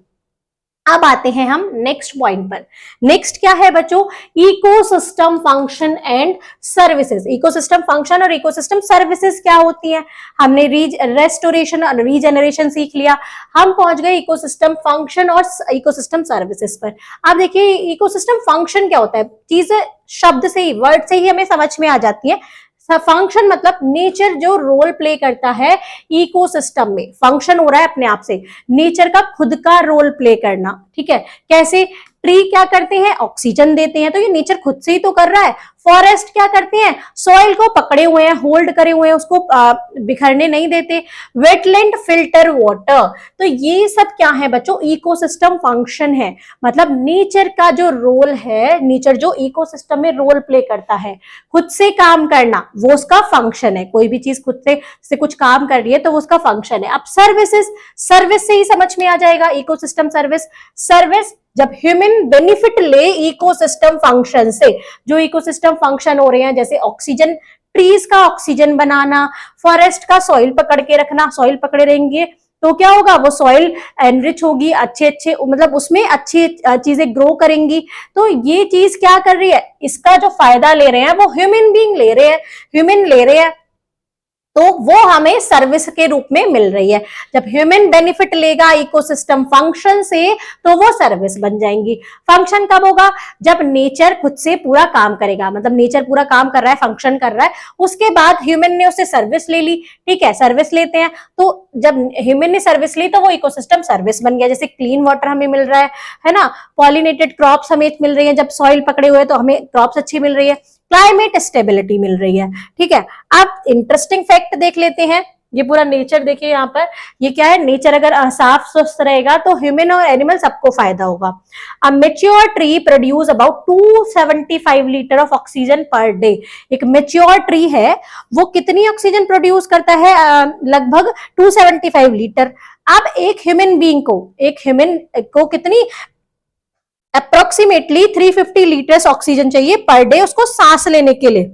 अब आते हैं हम नेक्स्ट पॉइंट पर। नेक्स्ट क्या है बच्चों? Ecosystem function and services. Ecosystem function और इकोसिस्टम सर्विसेज क्या होती हैं? हमने रेस्टोरेशन और रीजेनरेशन सीख लिया, हम पहुंच गए इकोसिस्टम फंक्शन और इकोसिस्टम सर्विसेज पर। अब देखिए इकोसिस्टम फंक्शन क्या होता है, चीजें शब्द से ही, वर्ड से ही हमें समझ में आ जाती है। फंक्शन मतलब नेचर जो रोल प्ले करता है इकोसिस्टम में, फंक्शन हो रहा है अपने आप से, नेचर का खुद का रोल प्ले करना। ठीक है, कैसे? ट्री क्या करते हैं? ऑक्सीजन देते हैं, तो ये नेचर खुद से ही तो कर रहा है। फॉरेस्ट क्या करते हैं? सॉइल को पकड़े हुए हैं, होल्ड करे हुए हैं, उसको बिखरने नहीं देते। वेटलैंड फिल्टर वाटर, तो ये सब क्या है बच्चों? इकोसिस्टम फंक्शन है। मतलब नेचर का जो रोल है, नेचर जो इकोसिस्टम में रोल प्ले करता है, खुद से काम करना, वो उसका फंक्शन है। कोई भी चीज खुद से कुछ काम कर रही है तो वो उसका फंक्शन है। अब सर्विसेज, सर्विस से ही समझ में आ जाएगा इकोसिस्टम सर्विस। सर्विस जब ह्यूमन बेनिफिट ले इकोसिस्टम फंक्शन से, जो इकोसिस्टम फंक्शन हो रहे हैं जैसे ऑक्सीजन, ट्रीज का ऑक्सीजन बनाना, फॉरेस्ट का सॉइल पकड़ के रखना, सॉइल पकड़े रहेंगे तो क्या होगा? वो सॉइल एनरिच होगी, अच्छे मतलब उसमें अच्छी चीजें ग्रो करेंगी। तो ये चीज क्या कर रही है? इसका जो फायदा ले रहे हैं वो ह्यूमन बीइंग ले रहे हैं, ह्यूमन ले रहे हैं, तो वो हमें सर्विस के रूप में मिल रही है। जब ह्यूमन बेनिफिट लेगा इकोसिस्टम फंक्शन से तो वो सर्विस बन जाएंगी। फंक्शन कब होगा? जब नेचर खुद से पूरा काम करेगा, मतलब नेचर पूरा काम कर रहा है, फंक्शन कर रहा है, उसके बाद ह्यूमन ने उससे सर्विस ले ली। ठीक है, सर्विस लेते हैं, तो जब ह्यूमन ने सर्विस ली तो वो इकोसिस्टम सर्विस बन गया। जैसे क्लीन वाटर हमें मिल रहा है ना, पॉलिनेटेड क्रॉप्स हमें मिल रही है, जब सॉइल पकड़े हुए तो हमें क्रॉप्स अच्छी मिल रही है, क्लाइमेट स्टेबिलिटी मिल रही है। ठीक है, अब इंटरेस्टिंग फैक्ट देख लेते हैं। ये पूरा नेचर देखिए, यहाँ पर ये क्या है? नेचर अगर साफ स्वस्थ रहेगा तो ह्यूमन और एनिमल सबको फायदा होगा। A mature tree produce about 275 litre of oxygen per day. एक मैच्योर ट्री है वो कितनी ऑक्सीजन प्रोड्यूस करता है? लगभग 275 लीटर। अब एक ह्यूमन को कितनी? अप्रोक्सीमेटली 350 लीटर्स ऑक्सीजन चाहिए पर डे उसको सांस लेने के लिए।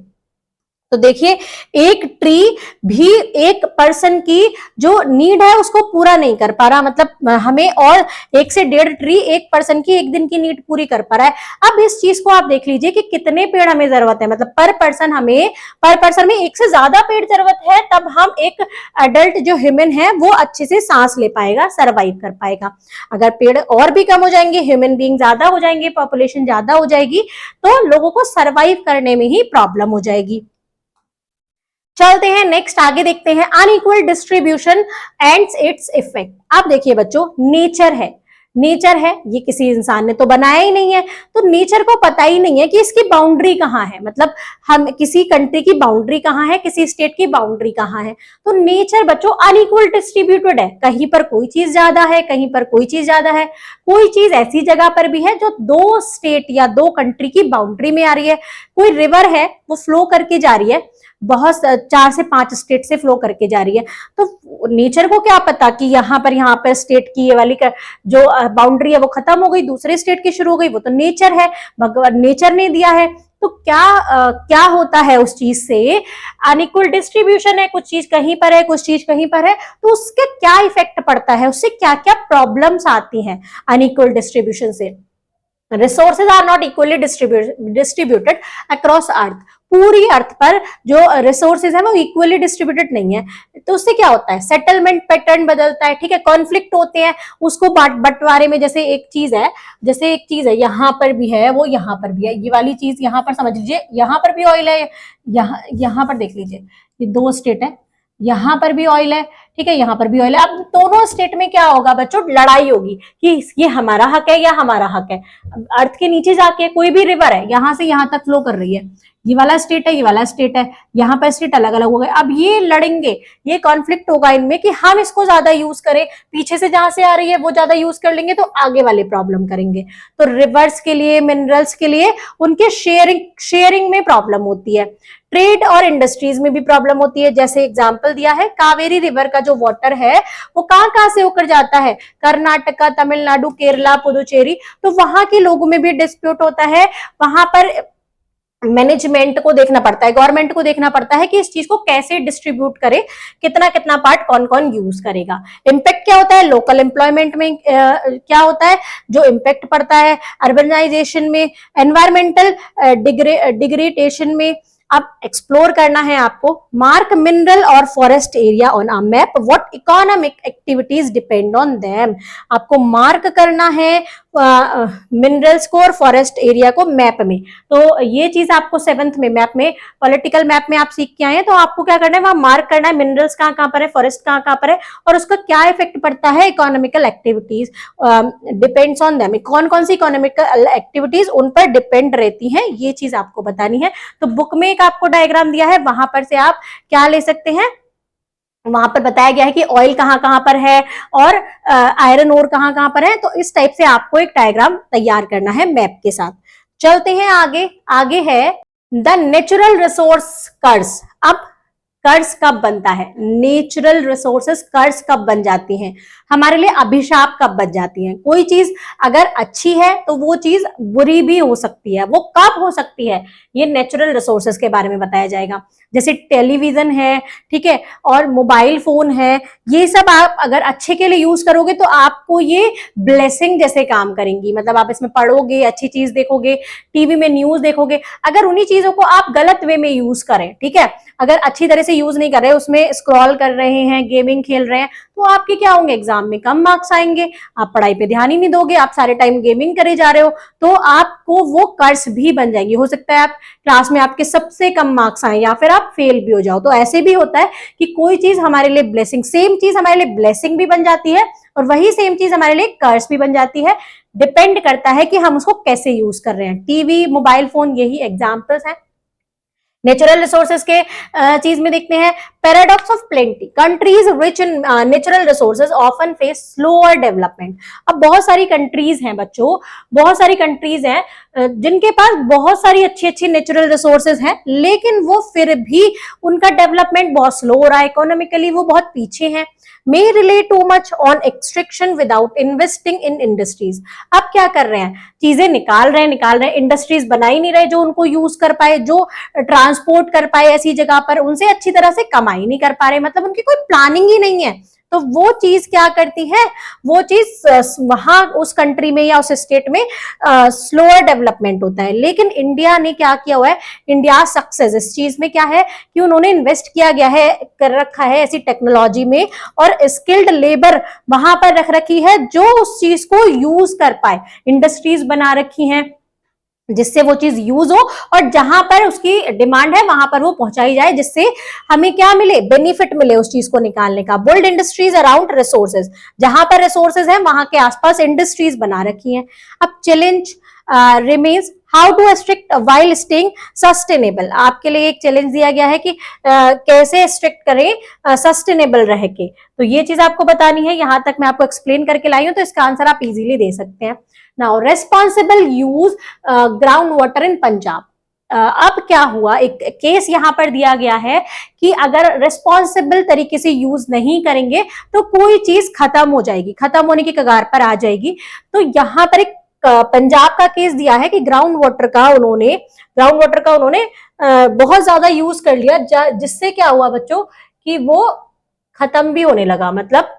तो देखिए एक ट्री भी एक पर्सन की जो नीड है उसको पूरा नहीं कर पा रहा, मतलब हमें और 1 से 1.5 ट्री एक पर्सन की एक दिन की नीड पूरी कर पा रहा है। अब इस चीज को आप देख लीजिए कि कितने पेड़ हमें जरूरत है, मतलब पर पर्सन में 1 से ज्यादा पेड़ जरूरत है, तब हम एक एडल्ट जो ह्यूमन है वो अच्छे से सांस ले पाएगा, सरवाइव कर पाएगा। अगर पेड़ और भी कम हो जाएंगे, ह्यूमन बीइंग ज्यादा हो जाएंगे, पॉपुलेशन ज्यादा हो जाएगी, तो लोगों को सरवाइव करने में ही प्रॉब्लम हो जाएगी। चलते हैं नेक्स्ट, आगे देखते हैं unequal distribution and its effect. अब देखिए बच्चों, नेचर है, ये किसी इंसान ने तो बनाया ही नहीं है, तो नेचर को पता ही नहीं है कि इसकी बाउंड्री कहाँ है, मतलब हम किसी कंट्री की बाउंड्री कहाँ है, किसी स्टेट की बाउंड्री कहाँ है। तो नेचर बच्चों अनइक्वल डिस्ट्रीब्यूटेड है, कहीं पर कोई चीज ज्यादा है, कहीं पर कोई चीज ज्यादा है। कोई चीज ऐसी जगह पर भी है जो 2 स्टेट या 2 कंट्री की बाउंड्री में आ रही है। कोई रिवर है वो फ्लो करके जा रही है, बहुत 4 से 5 स्टेट से फ्लो करके जा रही है, तो नेचर को क्या पता कि यहाँ पर स्टेट की ये वाली जो बाउंड्री है वो खत्म हो गई, दूसरे स्टेट की शुरू हो गई। वो तो नेचर है, भगवान नेचर ने दिया है। तो क्या होता है उस चीज से? अनइक्वल डिस्ट्रीब्यूशन है, कुछ चीज कहीं पर है, कुछ चीज कहीं पर है, तो उसके क्या इफेक्ट पड़ता है, उससे क्या क्या प्रॉब्लम्स आती हैं अनइक्वल डिस्ट्रीब्यूशन से। Resources are not equally distributed across earth. पूरी अर्थ पर जो रिसोर्सेज है वो इक्वली डिस्ट्रीब्यूटेड नहीं है। तो उससे क्या होता है, सेटलमेंट पैटर्न बदलता है, ठीक है, कॉन्फ्लिक्ट होते हैं उसको बंटवारे में। जैसे एक चीज है यहाँ पर भी है, वो यहाँ पर भी है, ये वाली चीज यहाँ पर समझ लीजिए, यहाँ पर भी ऑयल है, यहाँ पर देख लीजिए, ये 2 स्टेट है, यहाँ पर भी ऑयल है, ठीक है, यहाँ पर भी ऑयल है। अब दोनों स्टेट में क्या होगा बच्चों, लड़ाई होगी कि ये हमारा हक है या हमारा हक है। अर्थ के नीचे जाके कोई भी रिवर है, यहां से यहां तक फ्लो कर रही है, ये वाला स्टेट है, ये वाला स्टेट है, यहाँ पर स्टेट अलग अलग हो गए। अब ये लड़ेंगे, ये कॉन्फ्लिक्ट होगा इनमें कि हम इसको ज्यादा यूज करें, पीछे से जहां से आ रही है वो ज्यादा यूज कर लेंगे तो आगे वाले प्रॉब्लम करेंगे। तो रिवर्स के लिए, मिनरल्स के लिए उनके शेयरिंग में प्रॉब्लम होती है। ट्रेड और इंडस्ट्रीज में भी प्रॉब्लम होती है। जैसे एग्जांपल दिया है, कावेरी रिवर का जो वाटर है वो कहां से होकर जाता है, कर्नाटका, तमिलनाडु, केरला, पुदुचेरी। तो वहां के लोगों में भी डिस्प्यूट होता है, वहां पर मैनेजमेंट को देखना पड़ता है, गवर्नमेंट को देखना पड़ता है कि इस चीज को कैसे डिस्ट्रीब्यूट करे, कितना कितना पार्ट कौन कौन यूज करेगा। इम्पैक्ट क्या होता है, लोकल एम्प्लॉयमेंट में क्या होता है जो इम्पैक्ट पड़ता है, अर्बनाइजेशन में, एनवायरमेंटल डिग्रेडेशन में। अब एक्सप्लोर करना है आपको। मार्क मिनरल और forest area on a map, what economic activities depend on them. आपको मार्क करना है मिनरल्स को और फॉरेस्ट एरिया को मैप में। तो ये चीज आपको 7th में मैप में, पॉलिटिकल मैप में आप सीख के आए हैं, तो आपको क्या करना है, वहां मार्क करना है मिनरल्स कहाँ कहाँ पर है, फॉरेस्ट कहाँ कहाँ पर है, और उसका क्या इफेक्ट पड़ता है, economical activities depends on them. कौन कौन सी इकोनॉमिकल एक्टिविटीज उन पर डिपेंड रहती हैं, ये चीज आपको बतानी है। तो बुक में एक आपको डायग्राम दिया है, वहां पर से आप क्या ले सकते हैं, वहां पर बताया गया है कि ऑयल कहाँ कहाँ पर है और आयरन ओर कहाँ कहाँ पर है। तो इस टाइप से आपको एक डायग्राम तैयार करना है मैप के साथ। चलते हैं आगे। आगे है द नेचुरल रिसोर्स कर्स। अब कर्ज कब बनता है, नेचुरल रिसोर्सेस कर्ज कब बन जाती हैं, हमारे लिए अभिशाप कब बन जाती हैं। कोई चीज अगर अच्छी है तो वो चीज बुरी भी हो सकती है, वो कब हो सकती है, ये नेचुरल रिसोर्सेस के बारे में बताया जाएगा। जैसे टेलीविजन है, ठीक है, और मोबाइल फोन है, ये सब आप अगर अच्छे के लिए यूज करोगे तो आपको ये ब्लेसिंग जैसे काम करेंगी। मतलब आप इसमें पढ़ोगे, अच्छी चीज देखोगे, टीवी में न्यूज देखोगे। अगर उन्हीं चीजों को आप गलत वे में यूज करें, ठीक है, अगर अच्छी तरह से यूज नहीं कर रहे, उसमें स्क्रॉल कर रहे हैं, गेमिंग खेल रहे हैं, तो आपके क्या होंगे, एग्जाम में कम मार्क्स आएंगे। आप पढ़ाई पे ध्यान ही नहीं दोगे, आप सारे टाइम गेमिंग करे जा रहे हो, तो आपको वो कर्ज भी बन जाएंगी। हो सकता है आप क्लास में आपके सबसे कम मार्क्स आए या फिर आप फेल भी हो जाओ। तो ऐसे भी होता है कि कोई चीज हमारे लिए ब्लेसिंग, सेम चीज हमारे लिए ब्लेसिंग भी बन जाती है और वही सेम चीज हमारे लिए कर्ज भी बन जाती है। डिपेंड करता है कि हम उसको कैसे यूज कर रहे हैं। टीवी, मोबाइल फोन, यही एग्जाम्पल्स हैं। नेचुरल रिसोर्सेज के चीज में देखते हैं, paradox of plenty. Countries rich in natural resources often face slower development. अब बहुत सारी कंट्रीज हैं बच्चों, बहुत सारी कंट्रीज हैं जिनके पास बहुत सारी अच्छी अच्छी नेचुरल रिसोर्सेज हैं, लेकिन वो फिर भी उनका डेवलपमेंट बहुत स्लो हो रहा है, इकोनॉमिकली वो बहुत पीछे हैं। May rely too much on extraction without investing in industries. अब क्या कर रहे हैं, चीजें निकाल रहे हैं, इंडस्ट्रीज बना ही नहीं रहे जो उनको यूज कर पाए, जो ट्रांसपोर्ट कर पाए ऐसी जगह पर, उनसे अच्छी तरह से कमाई नहीं कर पा रहे, मतलब उनकी कोई प्लानिंग ही नहीं है। तो वो चीज क्या करती है, वो चीज वहां उस कंट्री में या उस स्टेट में स्लोअर डेवलपमेंट होता है। लेकिन इंडिया ने क्या किया हुआ है, इंडिया सक्सेस इस चीज में क्या है कि उन्होंने इन्वेस्ट किया गया है, कर रखा है ऐसी टेक्नोलॉजी में, और स्किल्ड लेबर वहां पर रख रखी है जो उस चीज को यूज कर पाए। इंडस्ट्रीज बना रखी हैं जिससे वो चीज यूज हो और जहां पर उसकी डिमांड है वहां पर वो पहुंचाई जाए, जिससे हमें क्या मिले, बेनिफिट मिले उस चीज को निकालने का। बिल्ड इंडस्ट्रीज अराउंड रिसोर्सेज, जहां पर रिसोर्सेज है वहां के आसपास इंडस्ट्रीज बना रखी हैं। अब challenge remains how to strict while staying sustainable. आपके लिए एक चैलेंज दिया गया है कि कैसे स्ट्रिक्ट करें सस्टेनेबल रह के। तो ये चीज आपको बतानी है, यहां तक मैं आपको एक्सप्लेन करके लाई हूं, तो इसका आंसर आप इजीली दे सकते हैं। Now responsible use ground water in Punjab. अब क्या हुआ, एक केस यहां पर दिया गया है कि अगर रिस्पॉन्सिबल तरीके से यूज नहीं करेंगे तो कोई चीज खत्म हो जाएगी, खत्म होने की कगार पर आ जाएगी। तो यहां पर एक पंजाब का केस दिया है कि ग्राउंड वाटर का उन्होंने बहुत ज्यादा यूज कर लिया, जिससे क्या हुआ बच्चों कि वो खत्म भी होने लगा। मतलब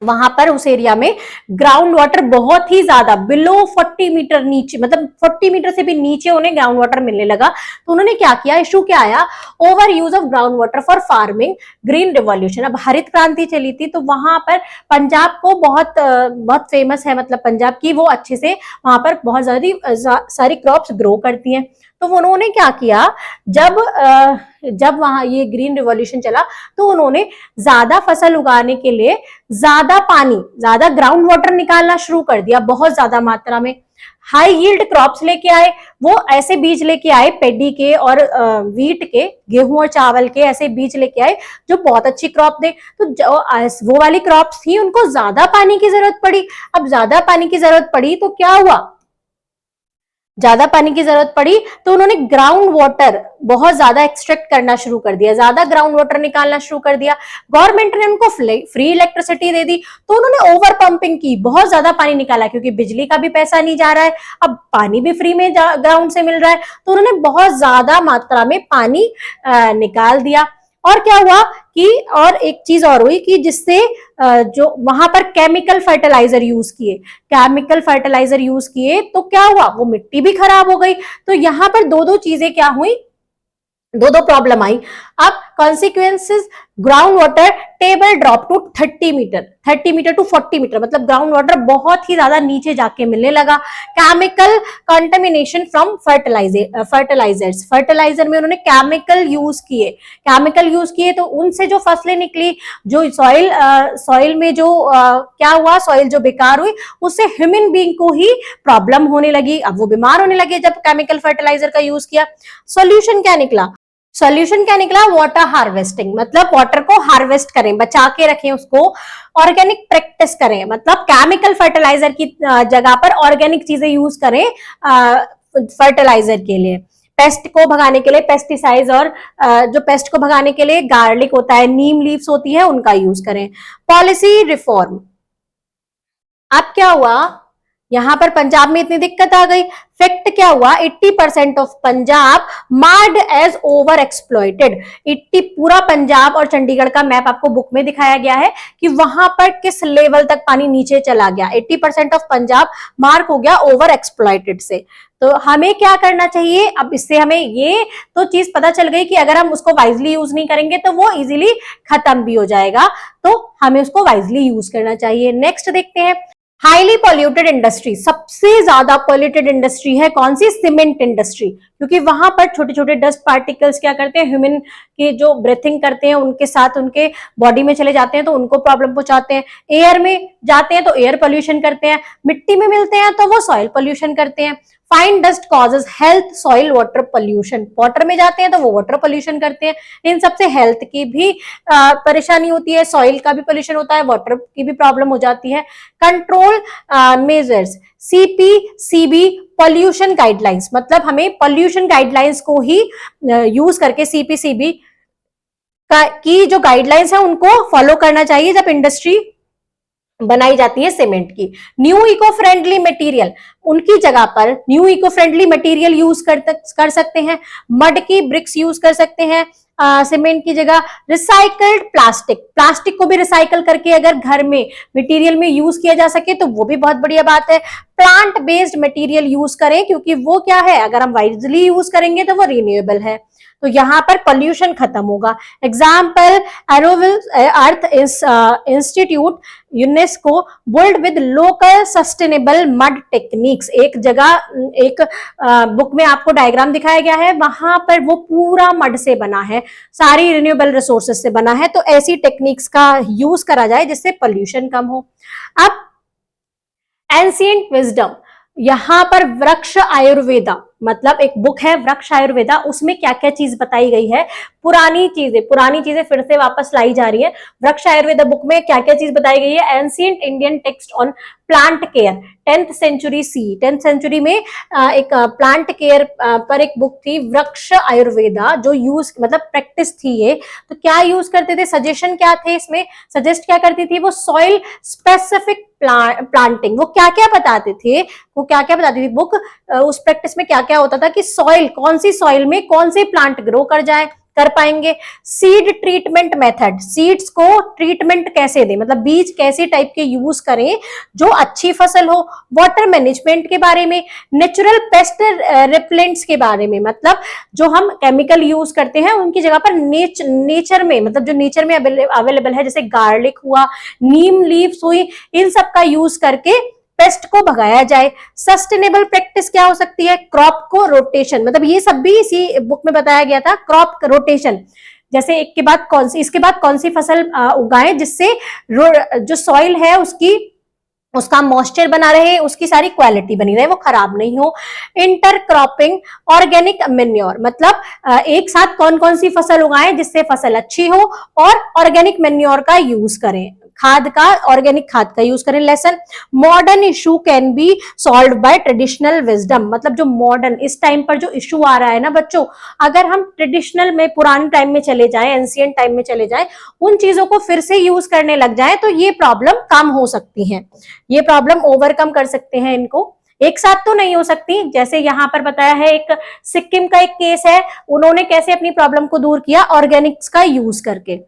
वहां पर उस एरिया में ग्राउंड वाटर बहुत ही ज्यादा बिलो 40 मीटर नीचे, मतलब 40 मीटर से भी नीचे उन्हें ग्राउंड वाटर मिलने लगा। तो उन्होंने क्या किया, इशू क्या आया, over use of ground water for farming, green revolution. अब हरित क्रांति चली थी, तो वहां पर पंजाब को बहुत फेमस है, मतलब पंजाब की वो अच्छे से वहां पर बहुत सारी क्रॉप्स ग्रो करती हैं। तो उन्होंने क्या किया, जब वहां ये ग्रीन रिवॉल्यूशन चला, तो उन्होंने ज्यादा फसल उगाने के लिए ज्यादा पानी, ज्यादा ग्राउंड वाटर निकालना शुरू कर दिया, बहुत ज्यादा मात्रा में। हाई यील्ड क्रॉप्स लेके आए, वो ऐसे बीज लेके आए पेडी के और वीट के, गेहूं और चावल के ऐसे बीज लेके आए जो बहुत अच्छी क्रॉप दे। तो वो वाली क्रॉप्स थी, उनको ज्यादा पानी की जरूरत पड़ी। अब ज्यादा पानी की जरूरत पड़ी तो क्या हुआ, ज्यादा पानी की जरूरत पड़ी तो उन्होंने ग्राउंड वाटर बहुत ज्यादा एक्सट्रैक्ट करना शुरू कर दिया, ज्यादा ग्राउंड वाटर निकालना शुरू कर दिया। गवर्नमेंट ने उनको फ्री इलेक्ट्रिसिटी दे दी, तो उन्होंने ओवर पंपिंग की, बहुत ज्यादा पानी निकाला, क्योंकि बिजली का भी पैसा नहीं जा रहा है, अब पानी भी फ्री में ग्राउंड से मिल रहा है, तो उन्होंने बहुत ज्यादा मात्रा में पानी निकाल दिया। और क्या हुआ कि, और एक चीज और हुई कि जिससे जो वहां पर केमिकल फर्टिलाइजर यूज किए तो क्या हुआ, वो मिट्टी भी खराब हो गई। तो यहाँ पर दो दो चीजें क्या हुई, दो दो प्रॉब्लम आई। अब consequences, ground water table drop to 30 metre to 40 metre, मतलब ग्राउंड वाटर बहुत ही ज्यादा नीचे जाके मिलने लगा। केमिकल कंटेमिनेशन फ्रॉम फर्टिलाइजर में उन्होंने केमिकल यूज किए तो उनसे जो फसलें निकली, जो सॉइल में जो क्या हुआ, सॉइल जो बेकार हुई, उससे ह्यूमन बीइंग को ही प्रॉब्लम होने लगी। अब वो बीमार होने लगे जब केमिकल फर्टिलाइजर का यूज किया। सॉल्यूशन क्या निकला, वाटर हार्वेस्टिंग, मतलब वाटर को हार्वेस्ट करें, बचा के रखें उसको। ऑर्गेनिक प्रैक्टिस करें, मतलब केमिकल फर्टिलाइजर की जगह पर ऑर्गेनिक चीजें यूज करें फर्टिलाइजर के लिए। पेस्ट को भगाने के लिए पेस्टिसाइड्स, और जो पेस्ट को भगाने के लिए गार्लिक होता है, नीम लीव्स होती है, उनका यूज करें। पॉलिसी रिफॉर्म, अब क्या हुआ, यहां पर पंजाब में इतनी दिक्कत आ गई, फैक्ट क्या हुआ, 80% of Punjab marked as over exploited. 80 पूरा पंजाब और चंडीगढ़ का मैप आपको बुक में दिखाया गया है कि वहां पर किस लेवल तक पानी नीचे चला गया। 80% ऑफ पंजाब मार्क हो गया ओवर एक्सप्लॉइटेड से। तो हमें क्या करना चाहिए, अब इससे हमें ये तो चीज पता चल गई कि अगर हम उसको वाइजली यूज नहीं करेंगे तो वो इजीली खत्म भी हो जाएगा, तो हमें उसको वाइजली यूज करना चाहिए। नेक्स्ट देखते हैं, हाईली पॉल्यूटेड इंडस्ट्री, सबसे ज्यादा पॉल्यूटेड इंडस्ट्री है कौन सी, सीमेंट इंडस्ट्री, क्योंकि वहां पर छोटे छोटे डस्ट पार्टिकल्स क्या करते हैं, ह्यूमन के जो ब्रीथिंग करते हैं उनके साथ उनके बॉडी में चले जाते हैं तो उनको प्रॉब्लम पहुंचाते हैं। एयर में जाते हैं तो एयर पोल्यूशन करते हैं, मिट्टी में मिलते हैं तो वो सॉइल पोल्यूशन करते हैं। Fine dust causes health soil water pollution, water में जाते हैं तो वो वाटर पोल्यूशन करते हैं। इन सबसे हेल्थ की भी परेशानी होती है, सॉइल का भी पोल्यूशन होता है, वाटर की भी प्रॉब्लम हो जाती है। Control measures, CPCB pollution guidelines, मतलब हमें पोल्यूशन गाइडलाइंस को ही यूज करके सीपीसीबी की जो गाइडलाइंस है उनको फॉलो करना चाहिए जब इंडस्ट्री बनाई जाती है सीमेंट की। न्यू इको फ्रेंडली मटेरियल, उनकी जगह पर new eco friendly material use कर सकते हैं, मड की ब्रिक्स यूज कर सकते हैं सीमेंट की जगह। रिसाइकल्ड प्लास्टिक को भी रिसाइकल करके अगर घर में मटेरियल में यूज किया जा सके तो वो भी बहुत बढ़िया बात है। प्लांट बेस्ड मटेरियल यूज करें, क्योंकि वो क्या है, अगर हम वाइजली यूज करेंगे तो वो रिन्यूएबल है, तो यहाँ पर पोल्यूशन खत्म होगा। Example, Auroville earth institute UNESCO built with local sustainable mud techniques, एक जगह एक बुक में आपको डायग्राम दिखाया गया है, वहां पर वो पूरा मड से बना है, सारी रिन्यूएबल रिसोर्सेज से बना है, तो ऐसी टेक्निक्स का यूज करा जाए जिससे पोल्यूशन कम हो। अब एंशिएंट विजडम, यहां पर वृक्ष आयुर्वेदा, मतलब एक बुक है वृक्ष आयुर्वेदा, उसमें क्या क्या चीज बताई गई है, पुरानी चीजें फिर से वापस लाई जा रही है। वृक्ष आयुर्वेदा बुक में क्या क्या चीज बताई गई है, ancient Indian text on plant care, 10th century में एक प्लांट केयर पर एक बुक थी वृक्ष आयुर्वेदा, जो यूज मतलब प्रैक्टिस थी ये। तो क्या यूज करते थे, सजेशन क्या थे इसमें, सजेस्ट क्या करती थी वो, सॉइल स्पेसिफिक प्लांटिंग, वो क्या क्या बताती थी बुक। उस प्रैक्टिस में क्या क्या होता था कि सॉइल, कौन सी सॉइल में कौन से प्लांट ग्रो कर जाए, कर पाएंगे। सीड ट्रीटमेंट मेथड, सीड्स को ट्रीटमेंट कैसे दें, मतलब बीज कैसे टाइप के यूज करें जो अच्छी फसल हो। वाटर मैनेजमेंट के बारे में, नेचुरल पेस्ट रिपेलेंट्स के बारे में, मतलब जो हम केमिकल यूज करते हैं उनकी जगह पर नेचर में, मतलब जो नेचर में अवेलेबल है, जैसे गार्लिक हुआ, नीम लीव्स हुई, इन सब का यूज करके पेस्ट को भगाया जाए। सस्टेनेबल प्रैक्टिस क्या हो सकती है, क्रॉप को रोटेशन, मतलब ये सब भी इसी बुक में बताया गया था, क्रॉप रोटेशन, जैसे एक के बाद कौन सी, इसके बाद कौन सी फसल उगाएं जिससे जो सॉइल है उसका मॉइस्चर बना रहे, उसकी सारी क्वालिटी बनी रहे, वो खराब नहीं हो। इंटरक्रॉपिंग, ऑर्गेनिक मेन्योर, मतलब एक साथ कौन कौन सी फसल उगाएं जिससे फसल अच्छी हो, और ऑर्गेनिक मेन्योर का यूज करें, खाद का, ऑर्गेनिक खाद का यूज करें। Lesson, modern issue can be solve by traditional wisdom, मतलब जो मॉडर्न इस टाइम पर जो इशू आ रहा है ना बच्चों, अगर हम ट्रेडिशनल में, पुराने टाइम में चले जाएं, एंशिएंट टाइम में चले जाएं, उन चीजों को फिर से यूज करने लग जाएं, तो ये प्रॉब्लम कम हो सकती है, ये प्रॉब्लम ओवरकम कर सकते हैं इनको। एक साथ तो नहीं हो सकती, जैसे यहाँ पर बताया है, एक सिक्किम का एक केस है, उन्होंने कैसे अपनी प्रॉब्लम को दूर किया, ऑर्गेनिक्स का यूज करके।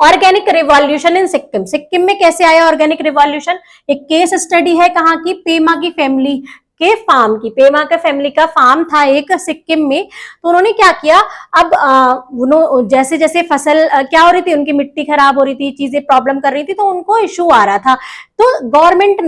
Organic revolution in Sikkim, Sikkim में कैसे आया ऑर्गेनिक रिवॉल्यूशन, एक केस स्टडी है कहाँ की, पेमा की फैमिली के फार्म की, पेमा के फैमिली का फार्म था एक सिक्किम में, तो उन्होंने क्या किया, अब जैसे जैसे फसल क्या हो रही थी, उनकी मिट्टी खराब हो रही थी, चीजें प्रॉब्लम कर रही थी, तो उनको इशू आ रहा था, तो गवर्नमेंट